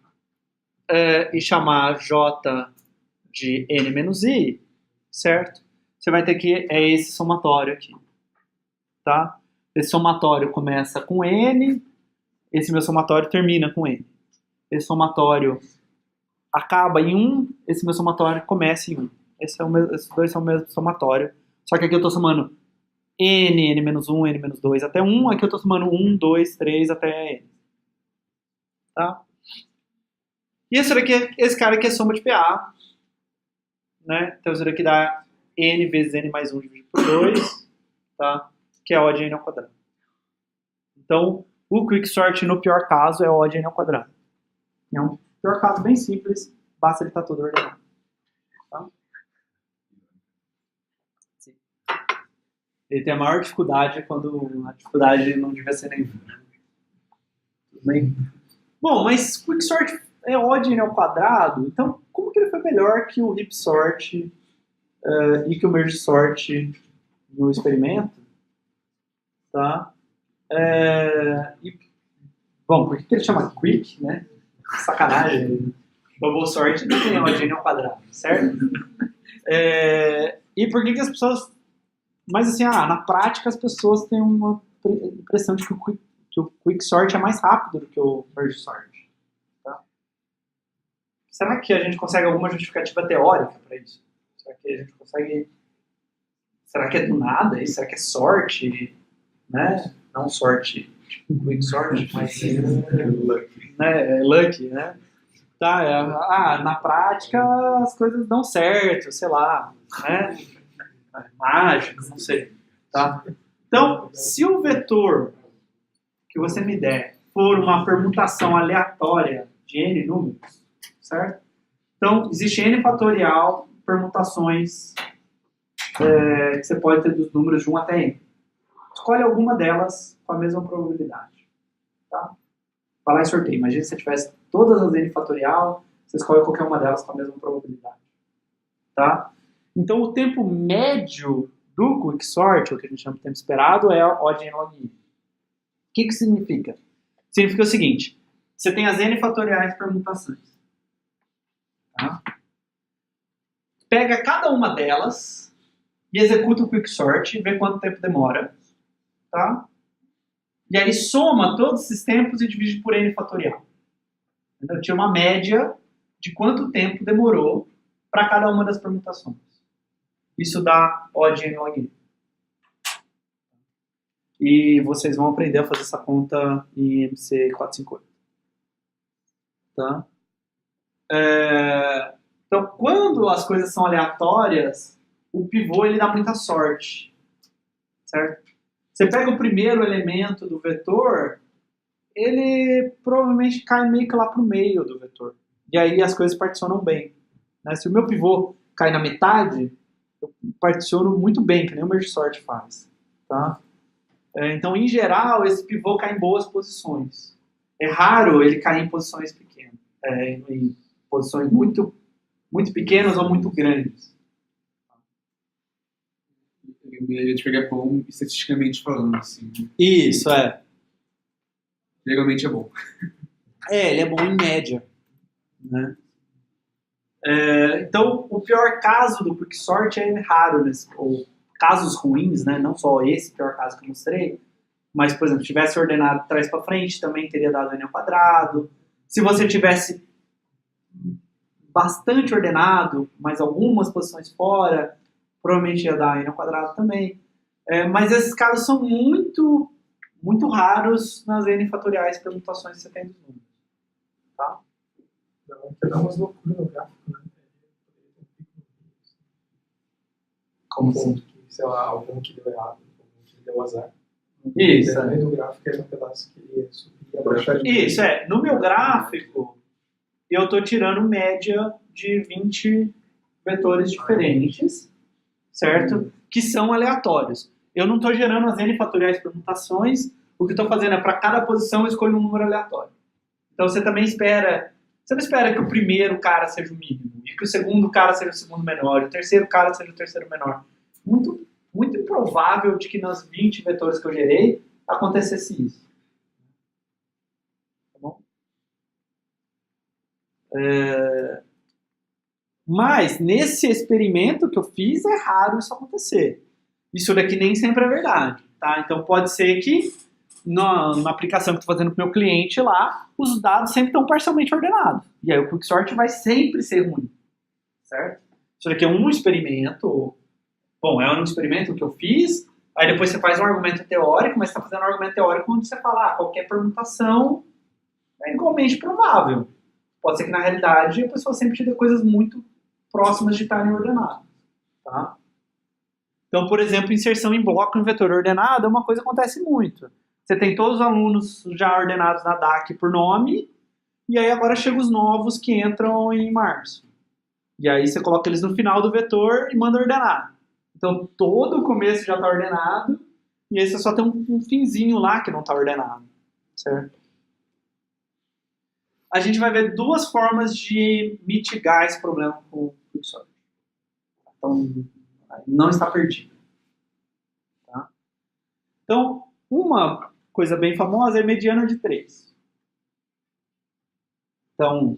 A: e chamar j de n menos i, certo? Você vai ter que esse somatório aqui. Tá? Esse somatório começa com n, esse meu somatório termina com n. Esse somatório acaba em 1, esse meu somatório começa em 1. Esses dois são o mesmo somatório, só que aqui eu estou somando n menos 1, n menos 2 até 1, aqui eu estou somando 1, 2, 3 até n. Tá? E esse cara aqui é soma de PA, né? Então isso daqui dá n vezes n mais 1 dividido por 2, tá? Que é O de n ao quadrado. Então, o quicksort no pior caso é O de n ao quadrado. É um pior caso bem simples, basta ele estar todo ordenado. Tá? Sim. Ele tem a maior dificuldade quando a dificuldade não devia ser nenhuma. Tudo bem? Bom, mas quicksort é O de n ao quadrado, então como que ele foi melhor que o heap sort e que o merge sort no experimento? Tá? Bom, por que ele chama quick, né? Sacanagem. Bubble sort não tem O de n ao quadrado, certo? E por que as pessoas... Mas assim, na prática as pessoas têm uma impressão de que o quicksort é mais rápido do que o merge sort. Tá? Será que a gente consegue alguma justificativa teórica para isso? Será que a gente consegue... Será que é do nada isso? Será que é sorte? Né? Não sorte, tipo quicksort, mas lucky, né? Tá, na prática as coisas dão certo, sei lá, né? Mágico, não sei, tá? Então, se o vetor que você me der for uma permutação aleatória de n números, certo? Então, existe n fatorial permutações que você pode ter dos números de 1 até n. Escolhe alguma delas com a mesma probabilidade. Tá? Vai lá e sorteia. Imagina se você tivesse todas as n fatorial, você escolhe qualquer uma delas com a mesma probabilidade. Tá? Então, o tempo médio do quicksort, o que a gente chama de tempo esperado, é O de n log n. O que significa? Significa o seguinte: você tem as n fatoriais permutações. Tá? Pega cada uma delas e executa o quicksort, vê quanto tempo demora. Tá? E aí soma todos esses tempos e divide por n fatorial. Então, tinha uma média de quanto tempo demorou para cada uma das permutações. Isso dá O de n log n. E vocês vão aprender a fazer essa conta em MC 458. Tá? Então, quando as coisas são aleatórias, o pivô ele dá muita sorte. Certo? Você pega o primeiro elemento do vetor, ele provavelmente cai meio que lá para o meio do vetor. E aí as coisas particionam bem. Né? Se o meu pivô cai na metade, eu particiono muito bem, que nem o merge sort faz. Tá? Então, em geral, esse pivô cai em boas posições. É raro ele cair em posições pequenas. Em posições muito, muito pequenas ou muito grandes.
E: A gente pega bom estatisticamente falando, assim.
A: Isso,
E: Geralmente é bom.
A: Ele é bom em média. Né? Então, o pior caso do quicksort é raro, ou casos ruins, né? Não só esse pior caso que eu mostrei, mas, por exemplo, se tivesse ordenado de trás para frente, também teria dado n ao quadrado. Se você tivesse bastante ordenado, mas algumas posições fora, provavelmente ia dar n ao quadrado também. Mas esses casos são muito, muito raros nas n fatoriais permutações que você tem dos números. Tá?
B: Quer dar umas loucuras no gráfico, né?
A: Como assim?
B: Que, sei lá, algum que deu errado, algum que deu azar.
A: Isso,
B: No meio do gráfico era um pedaço que ia subir e abaixar de
A: Isso, no meu gráfico, eu estou tirando média de 20 vetores diferentes, certo? Que são aleatórios. Eu não estou gerando as n fatoriais permutações, o que eu estou fazendo é, para cada posição, eu escolho um número aleatório. Então, você também espera... Você não espera que o primeiro cara seja o mínimo, e que o segundo cara seja o segundo menor, e o terceiro cara seja o terceiro menor. Muito, muito improvável de que nas 20 vetores que eu gerei, acontecesse isso. Tá bom? Mas, nesse experimento que eu fiz, é raro isso acontecer. Isso daqui nem sempre é verdade. Tá? Então, pode ser que na aplicação que eu estou fazendo para o meu cliente lá, os dados sempre estão parcialmente ordenados. E aí o quicksort vai sempre ser ruim. Certo? Isso daqui é um experimento. Bom, é um experimento que eu fiz. Aí depois você faz um argumento teórico, mas você está fazendo um argumento teórico onde você fala qualquer permutação é igualmente provável. Pode ser que na realidade a pessoa sempre te dê coisas muito próximas de estarem ordenadas. Tá? Então, por exemplo, inserção em bloco em vetor ordenado é uma coisa que acontece muito. Você tem todos os alunos já ordenados na DAC por nome, e aí agora chegam os novos que entram em março. E aí você coloca eles no final do vetor e manda ordenar. Então todo o começo já está ordenado, e aí você só tem um finzinho lá que não está ordenado. Certo? A gente vai ver duas formas de mitigar esse problema com o Quicksort. Então, não está perdido. Tá? Então, uma coisa bem famosa é mediana de 3. Então,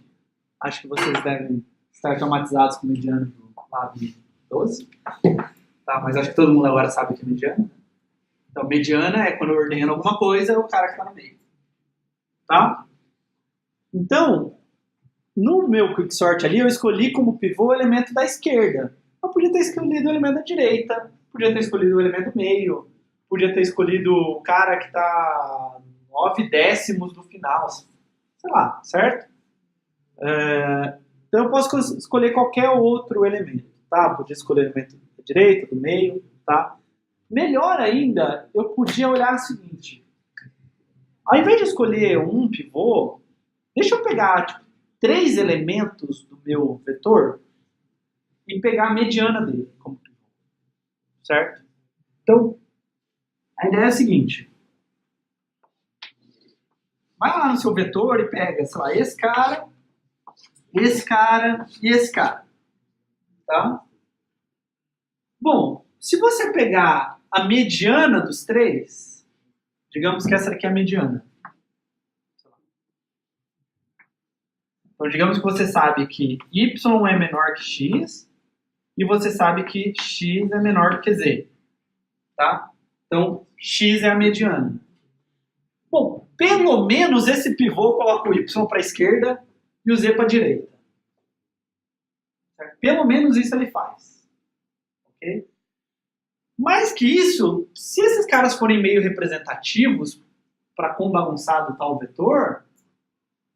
A: acho que vocês devem estar automatizados com mediana do Lab 12. Tá? Mas acho que todo mundo agora sabe o que é mediana. Então, mediana é quando eu ordeno alguma coisa, é o cara que está no meio. Tá? Então, no meu quicksort ali, eu escolhi como pivô o elemento da esquerda. Eu podia ter escolhido o elemento da direita, podia ter escolhido o elemento do meio, podia ter escolhido o cara que está 9 décimos do final, sei lá, certo? Então eu posso escolher qualquer outro elemento, tá? Podia escolher o elemento da direita, do meio, tá? Melhor ainda, eu podia olhar o seguinte: ao invés de escolher um pivô, deixa eu pegar 3 elementos do meu vetor e pegar a mediana dele como pivô, certo? Então, a ideia é a seguinte: vai lá no seu vetor e pega, sei lá, esse cara e esse cara, tá? Bom, se você pegar a mediana dos 3, digamos que essa aqui é a mediana. Então, digamos que você sabe que y é menor que x e você sabe que x é menor que z. Tá? Então, x é a mediana. Bom, pelo menos esse pivô coloca o y para a esquerda e o z para a direita. Certo? Pelo menos isso ele faz. Ok? Mais que isso, se esses caras forem meio representativos para quão bagunçado tal vetor,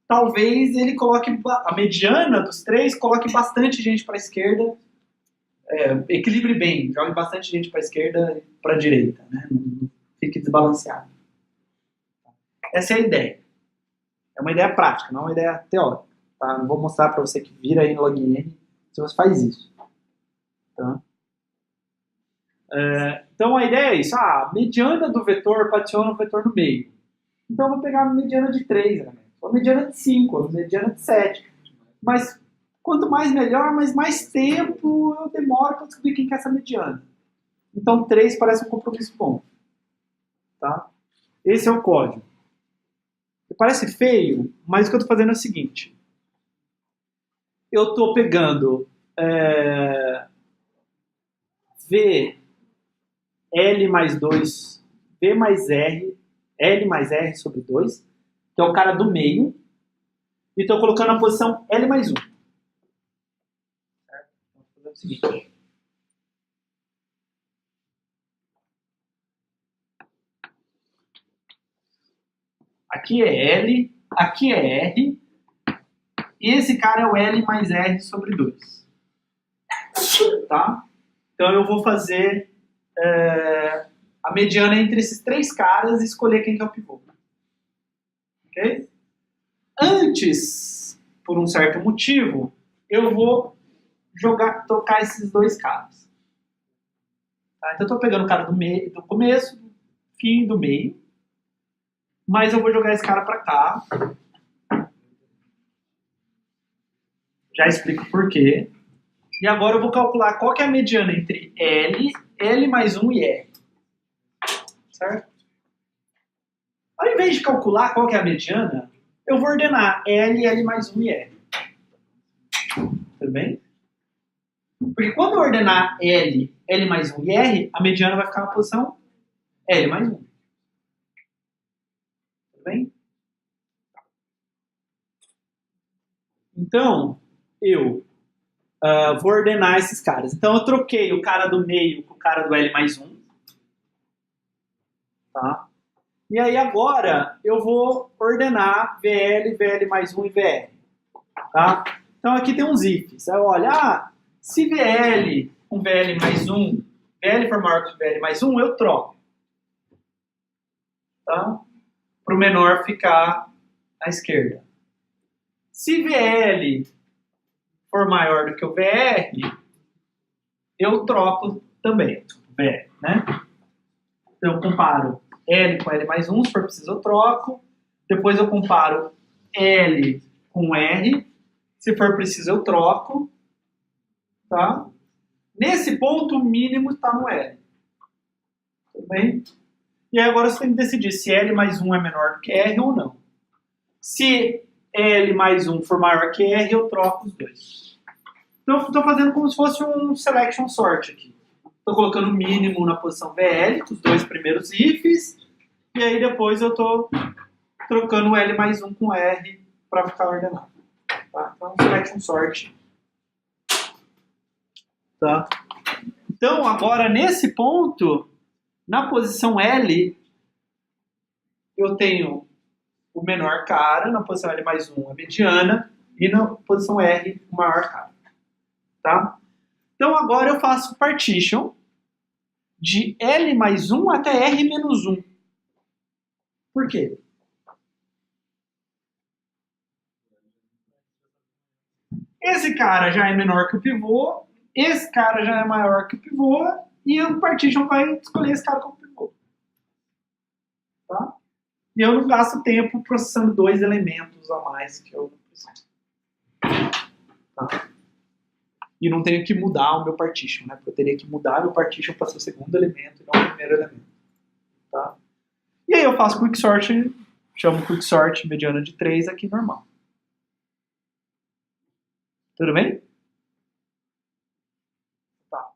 A: talvez ele coloque a mediana dos 3, coloque bastante gente para a esquerda, equilibre bem, jogue bastante gente para a esquerda e para a direita, né? Não fique desbalanceado. Essa é a ideia. É uma ideia prática, não é uma ideia teórica. Tá? Não vou mostrar para você que vira aí no login se você faz isso. Tá? Então a ideia é isso. A mediana do vetor particiona no vetor no meio. Então eu vou pegar a mediana de 3 elementos, ou a mediana de 5, ou a mediana de 7. Mas quanto mais melhor, mas mais tempo eu demoro para descobrir quem que é essa mediana. Então 3 parece um compromisso bom. Tá? Esse é o código. Parece feio, mas o que eu estou fazendo é o seguinte. Eu estou pegando V L mais 2, V mais R, L mais R sobre 2, que é o cara do meio, e estou colocando na posição L mais 1. Certo? Então, vou fazer o seguinte. Aqui é L, aqui é R, e esse cara é o L mais R sobre 2. Tá? Então eu vou fazer a mediana entre esses 3 caras e escolher quem que é o pivô. Ok? Antes, por um certo motivo, eu vou trocar esses 2 caras. Tá? Então eu estou pegando o cara do meio, do começo, do fim, do meio. Mas eu vou jogar esse cara para cá. Já explico por quê. E agora eu vou calcular qual que é a mediana entre L, L mais 1 e R. Certo? Ao invés de calcular qual que é a mediana, eu vou ordenar L, L mais 1 e R. Tudo bem? Porque quando eu ordenar L, L mais 1 e R, a mediana vai ficar na posição L mais 1. Tudo bem? Então, eu vou ordenar esses caras. Então, eu troquei o cara do meio com o cara do L mais 1. Tá? E aí, agora, eu vou ordenar VL, VL mais 1 e VR. Tá? Então aqui tem uns ifs. Olha, se VL com VL mais 1, VL for maior que VL mais 1, eu troco. Tá? Para o menor ficar à esquerda. Se VL for maior do que o VR, eu troco também. VR, né? Então eu comparo L com L mais 1, se for preciso eu troco. Depois eu comparo L com R. Se for preciso eu troco. Tá? Nesse ponto o mínimo está no L. Tudo bem? E aí agora você tem que decidir se L mais 1 é menor do que R ou não. Se L mais 1 for maior que R, eu troco os dois. Então estou fazendo como se fosse um selection sort aqui. Estou colocando o mínimo na posição VL, os dois primeiros ifs, e aí depois eu estou trocando o L mais 1 com R para ficar ordenado. Tá? Então, selection sort. Tá? Então, agora nesse ponto, na posição L, eu tenho o menor cara, na posição L mais 1 a mediana, e na posição R o maior cara. Tá? Então agora eu faço partition de L mais 1 até R menos 1. Por quê? Esse cara já é menor que o pivô, esse cara já é maior que o pivô, e o partition vai escolher esse cara como pivô. Tá? E eu não gasto tempo processando dois elementos a mais que eu não preciso. Tá? E não tenho que mudar o meu partition, né? Porque eu teria que mudar meu partition para ser o segundo elemento e não o primeiro elemento. Tá? E aí eu faço quicksort, chamo quicksort mediana de 3 aqui normal. Tudo bem? Tá.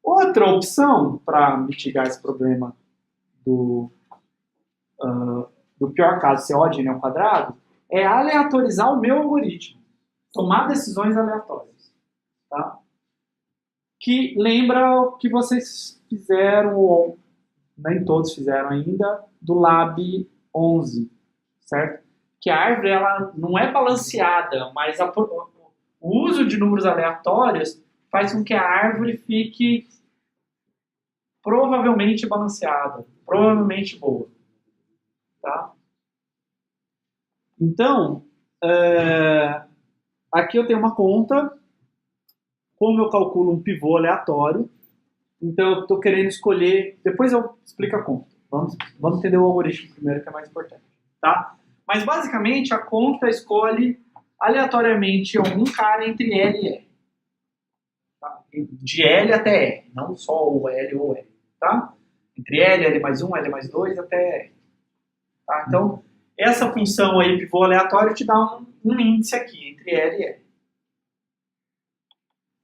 A: Outra opção para mitigar esse problema do pior caso ser odd ao quadrado é aleatorizar o meu algoritmo. Tomar decisões aleatórias. Tá? Que lembra o que vocês fizeram, ou nem todos fizeram ainda, do Lab 11, certo? Que a árvore ela não é balanceada, mas o uso de números aleatórios faz com que a árvore fique provavelmente balanceada, provavelmente boa. Tá? Então, aqui eu tenho uma conta. Como eu calculo um pivô aleatório, então eu estou querendo escolher... Depois eu explico a conta. Vamos entender o algoritmo primeiro, que é mais importante. Tá? Mas basicamente a conta escolhe aleatoriamente algum cara entre L e R. Tá? De L até R, não só o L ou R. Tá? Entre L, L mais 1, L mais 2 até R. Tá? Então, essa função aí, pivô aleatório, te dá um índice aqui, entre L e R.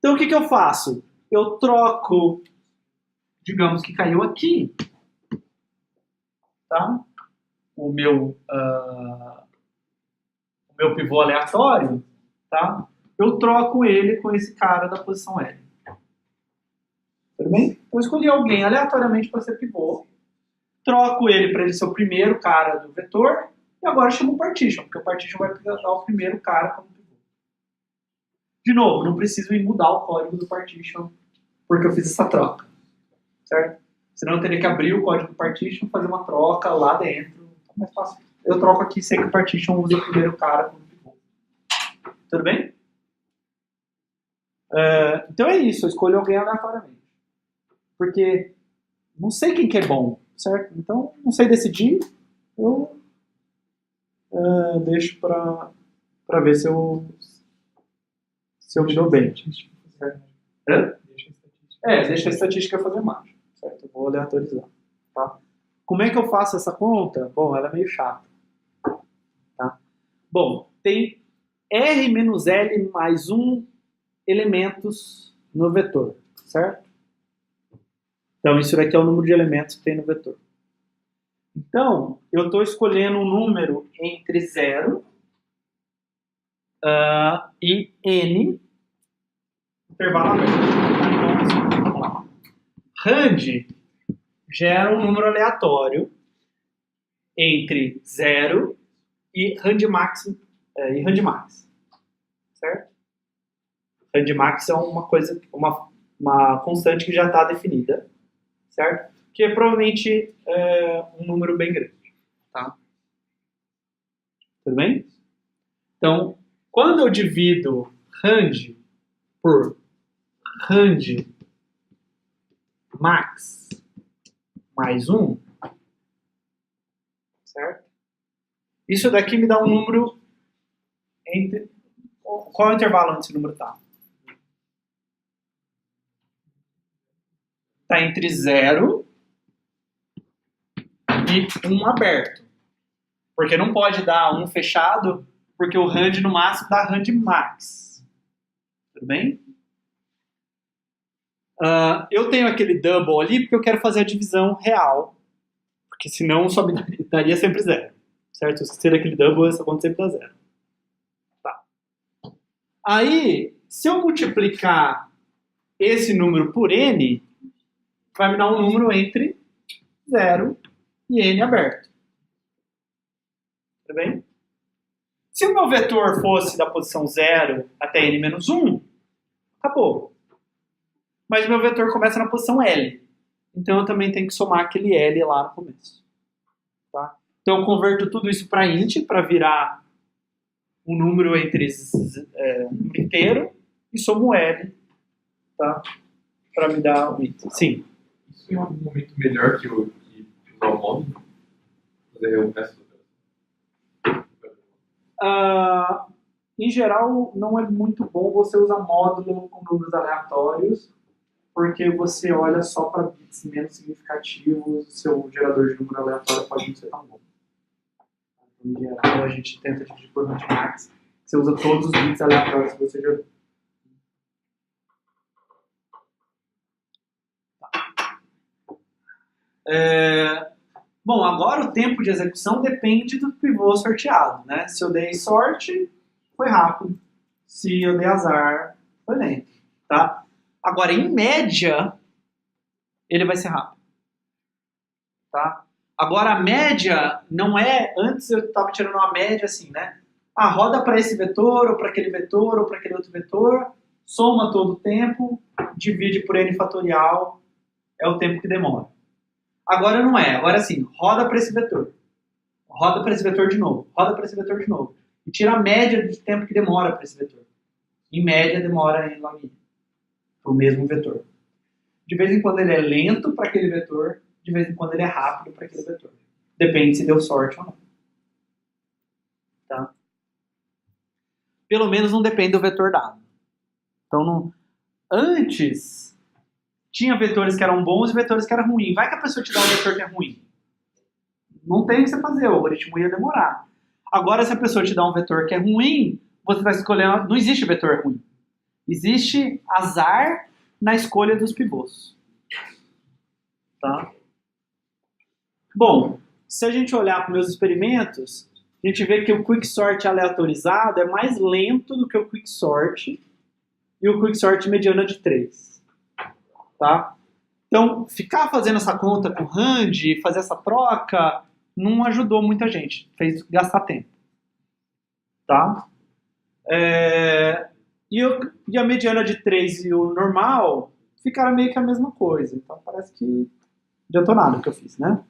A: Então, o que eu faço? Eu troco, digamos que caiu aqui, tá? O meu pivô aleatório, tá? Eu troco ele com esse cara da posição L. Tudo bem? Então, eu escolhi alguém aleatoriamente para ser pivô, troco ele para ele ser o primeiro cara do vetor, e agora eu chamo o partition, porque o partition vai dar o primeiro cara como pivô. De novo, não preciso ir mudar o código do partition porque eu fiz essa troca, certo? Senão eu teria que abrir o código do partition, fazer uma troca lá dentro. É mais fácil. Eu troco aqui sem que o partition use o primeiro cara como pivô. Tudo bem? Então é isso, eu escolho alguém aleatoriamente. Porque não sei quem que é bom, certo? Então não sei decidir, eu deixo para ver se eu me dou bem. Deixa a estatística fazer mágica, certo? Eu vou aleatorizar. Tá? Como é que eu faço essa conta? Bom, ela é meio chata. Tá? Bom, tem R menos L mais 1 elementos no vetor, certo? Então, isso daqui é o número de elementos que tem no vetor. Então, eu estou escolhendo um número entre 0 e N, intervalo aberto. Vamos lá. Rand gera um número aleatório entre 0 e rand max. RandMax é uma coisa, uma constante que já está definida, certo? Que é provavelmente um número bem grande, tá? Tudo bem? Então, quando eu divido rand por rand max mais 1, certo? Isso daqui me dá um número entre... Qual é o intervalo onde esse número está? Está entre 0 e 1 aberto. Porque não pode dar 1 fechado, porque o rand no máximo dá rand max. Tudo bem? Eu tenho aquele double ali porque eu quero fazer a divisão real. Porque senão só me daria sempre 0. Certo? Se eu esquecer aquele double, essa conta sempre dá 0. Tá. Aí, se eu multiplicar esse número por n, vai me dar um número entre 0 e n aberto. Tudo bem? Se o meu vetor fosse da posição 0 até n menos 1, acabou. Mas o meu vetor começa na posição L. Então eu também tenho que somar aquele L lá no começo. Tá? Então eu converto tudo isso para int, para virar um número inteiro, e somo L, tá? Para me dar o int. Sim.
F: Isso em algum momento melhor que usar o módulo? Fazer o resto
A: Em geral, não é muito bom você usar módulo com números aleatórios, porque você olha só para bits menos significativos, o seu gerador de número aleatório pode não ser tão bom. Em geral, a gente tenta dividir por RandMax, você usa todos os bits aleatórios que você gerou. Bom, agora o tempo de execução depende do pivô sorteado, né? Se eu dei sorte, foi rápido. Se eu dei azar, foi lento, tá? Agora, em média, ele vai ser rápido, tá? Agora, a média não é... Antes eu estava tirando uma média assim, né? Roda para esse vetor, ou para aquele vetor, ou para aquele outro vetor, soma todo o tempo, divide por n fatorial, é o tempo que demora. Agora não é. Agora sim, roda para esse vetor. Roda para esse vetor de novo. Roda para esse vetor de novo. E tira a média do tempo que demora para esse vetor. Em média, demora em log n. Para o mesmo vetor. De vez em quando ele é lento para aquele vetor. De vez em quando ele é rápido para aquele vetor. Depende se deu sorte ou não. Tá? Pelo menos não depende do vetor dado. Então, não... antes... tinha vetores que eram bons e vetores que eram ruins. Vai que a pessoa te dá um vetor que é ruim. Não tem o que você fazer, o algoritmo ia demorar. Agora, se a pessoa te dá um vetor que é ruim, você vai escolher... Não existe vetor ruim. Existe azar na escolha dos pivôs. Tá? Bom, se a gente olhar para meus experimentos, a gente vê que o quicksort aleatorizado é mais lento do que o quicksort e o quicksort mediana de 3. Tá? Então, ficar fazendo essa conta com rand, fazer essa troca, não ajudou muita gente. Fez gastar tempo. Tá? E a mediana de 3 e o normal ficaram meio que a mesma coisa. Então, parece que não adiantou nada o que eu fiz, né?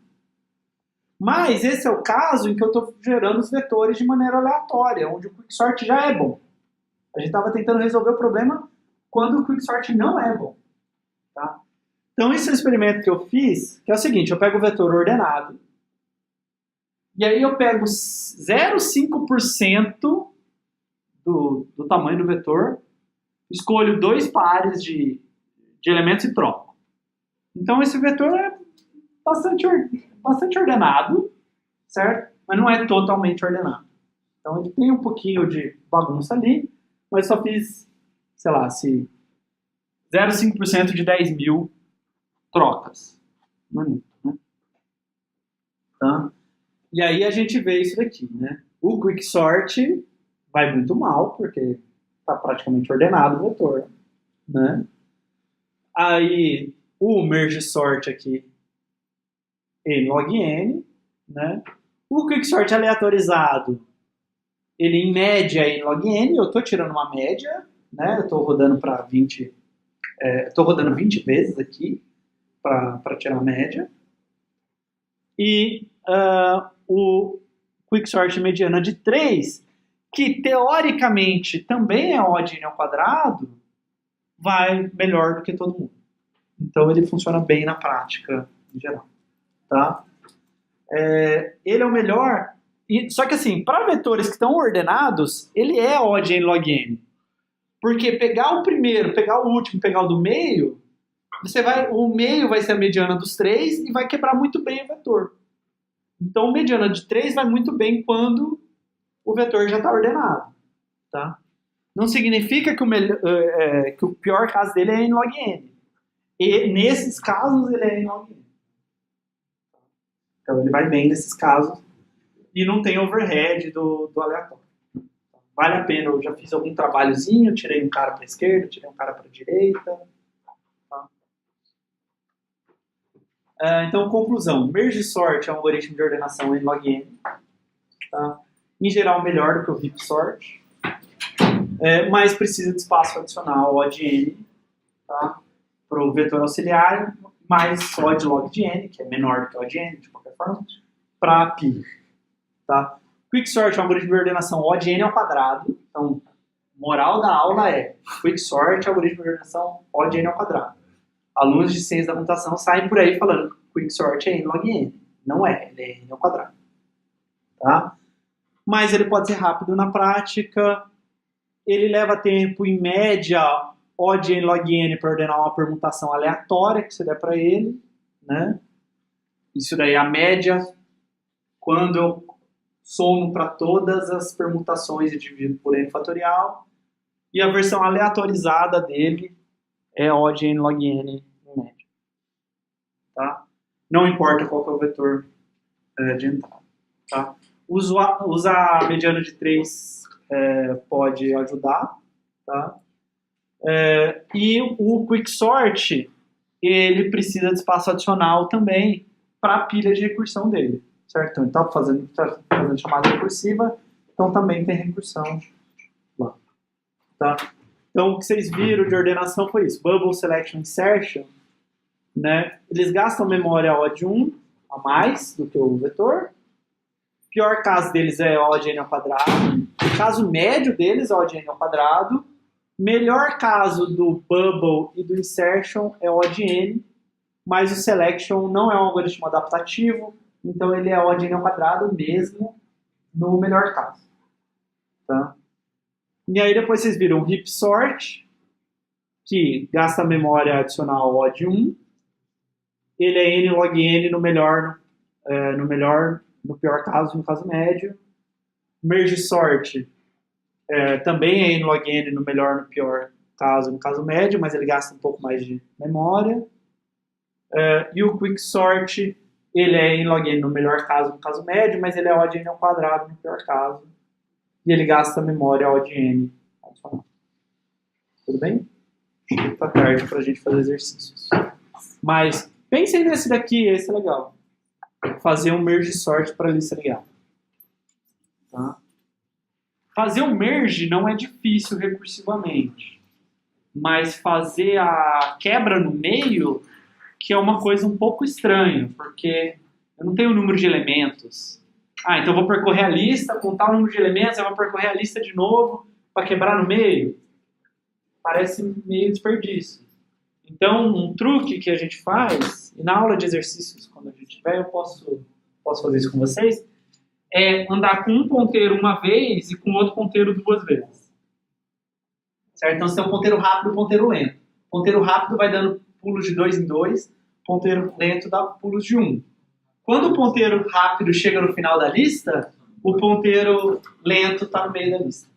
A: Mas esse é o caso em que eu estou gerando os vetores de maneira aleatória, onde o quicksort já é bom. A gente estava tentando resolver o problema quando o quicksort não é bom. Tá? Então, esse é o experimento que eu fiz, que é o seguinte, eu pego o vetor ordenado, e aí eu pego 0,5% do tamanho do vetor, escolho 2 pares de elementos e troco. Então, esse vetor é bastante ordenado, certo? Mas não é totalmente ordenado. Então, ele tem um pouquinho de bagunça ali, mas só fiz, sei lá, 0,5% de 10.000 trocas. Não é muito, né? Tá? E aí a gente vê isso daqui, né? O quicksort vai muito mal, porque está praticamente ordenado o vetor, né? Aí o merge sort aqui em log n, né? O quicksort aleatorizado, ele em média em log n, eu estou tirando uma média, né? Eu estou rodando para 20, estou rodando 20 vezes aqui para tirar a média. E o quicksort mediana de 3, que teoricamente também é odd n ao quadrado, vai melhor do que todo mundo. Então ele funciona bem na prática, em geral. Tá? Ele é o melhor, só que assim, para vetores que estão ordenados, ele é odd n log n. Porque pegar o primeiro, pegar o último, pegar o do meio, o meio vai ser a mediana dos 3 e vai quebrar muito bem o vetor. Então, o mediana de 3 vai muito bem quando o vetor já está ordenado. Tá? Não significa que o pior caso dele é n log n. E nesses casos, ele é n log n. Então, ele vai bem nesses casos e não tem overhead do aleatório. Vale a pena, eu já fiz algum trabalhozinho, tirei um cara para a esquerda, tirei um cara para a direita. Então, conclusão. Merge sort é um algoritmo de ordenação n log n. Tá? Em geral, melhor do que o heap sort. Mas precisa de espaço adicional odd n, tá? Para o vetor auxiliar, mais odd log de n, que é menor do que odd n, de qualquer forma, para pi. Tá? Quicksort é um algoritmo de ordenação odd n ao quadrado. Então, moral da aula é quicksort é um algoritmo de ordenação odd n ao quadrado. Alunos de ciência da computação saem por aí falando que quicksort é n log n. Não é, ele é n ao quadrado. Tá? Mas ele pode ser rápido na prática. Ele leva tempo, em média, odd n log n para ordenar uma permutação aleatória que você der para ele. Né? Isso daí é a média. Quando eu somo para todas as permutações e divido por n fatorial. E a versão aleatorizada dele é odd n log n em média. Tá? Não importa qual que é o vetor de entrada. Tá? Usar a mediana de 3 pode ajudar. Tá? E o quicksort, ele precisa de espaço adicional também para a pilha de recursão dele. Certo? Então, ele está fazendo chamada recursiva, então também tem recursão lá. Tá? Então, o que vocês viram de ordenação foi isso. Bubble, Selection, Insertion, né? Eles gastam memória odd 1 a mais do que o vetor. O pior caso deles é odd n ao quadrado. O caso médio deles é odd n ao quadrado. Melhor caso do Bubble e do Insertion é odd n, mas o Selection não é um algoritmo adaptativo, então ele é odd n ao quadrado mesmo no melhor caso. Tá? E aí depois vocês viram o heap sort, que gasta memória adicional odd 1. Ele é n log n no pior caso, no caso médio. Merge sort também é n log n no melhor, no pior caso, no caso médio, mas ele gasta um pouco mais de memória. E o quicksort, ele é n log n no melhor caso, no caso médio, mas ele é odd n ao quadrado no pior caso. E ele gasta memória odd n adicional. Tudo bem? Acho que tá tarde para a gente fazer exercícios. Mas pensem nesse daqui, esse é legal. Fazer um merge sort para lista ligada. Tá? Fazer um merge não é difícil recursivamente. Mas fazer a quebra no meio, que é uma coisa um pouco estranha, porque eu não tenho o número de elementos. Então eu vou percorrer a lista, contar o número de elementos, eu vou percorrer a lista de novo para quebrar no meio. Parece meio desperdício. Então, um truque que a gente faz, e na aula de exercícios, quando a gente tiver, eu posso fazer isso com vocês, é andar com um ponteiro uma vez e com outro ponteiro 2 vezes. Certo? Então, você tem um ponteiro rápido e um ponteiro lento. O ponteiro rápido vai dando pulos de 2 em 2, ponteiro lento dá pulos de 1. Quando o ponteiro rápido chega no final da lista, o ponteiro lento está no meio da lista.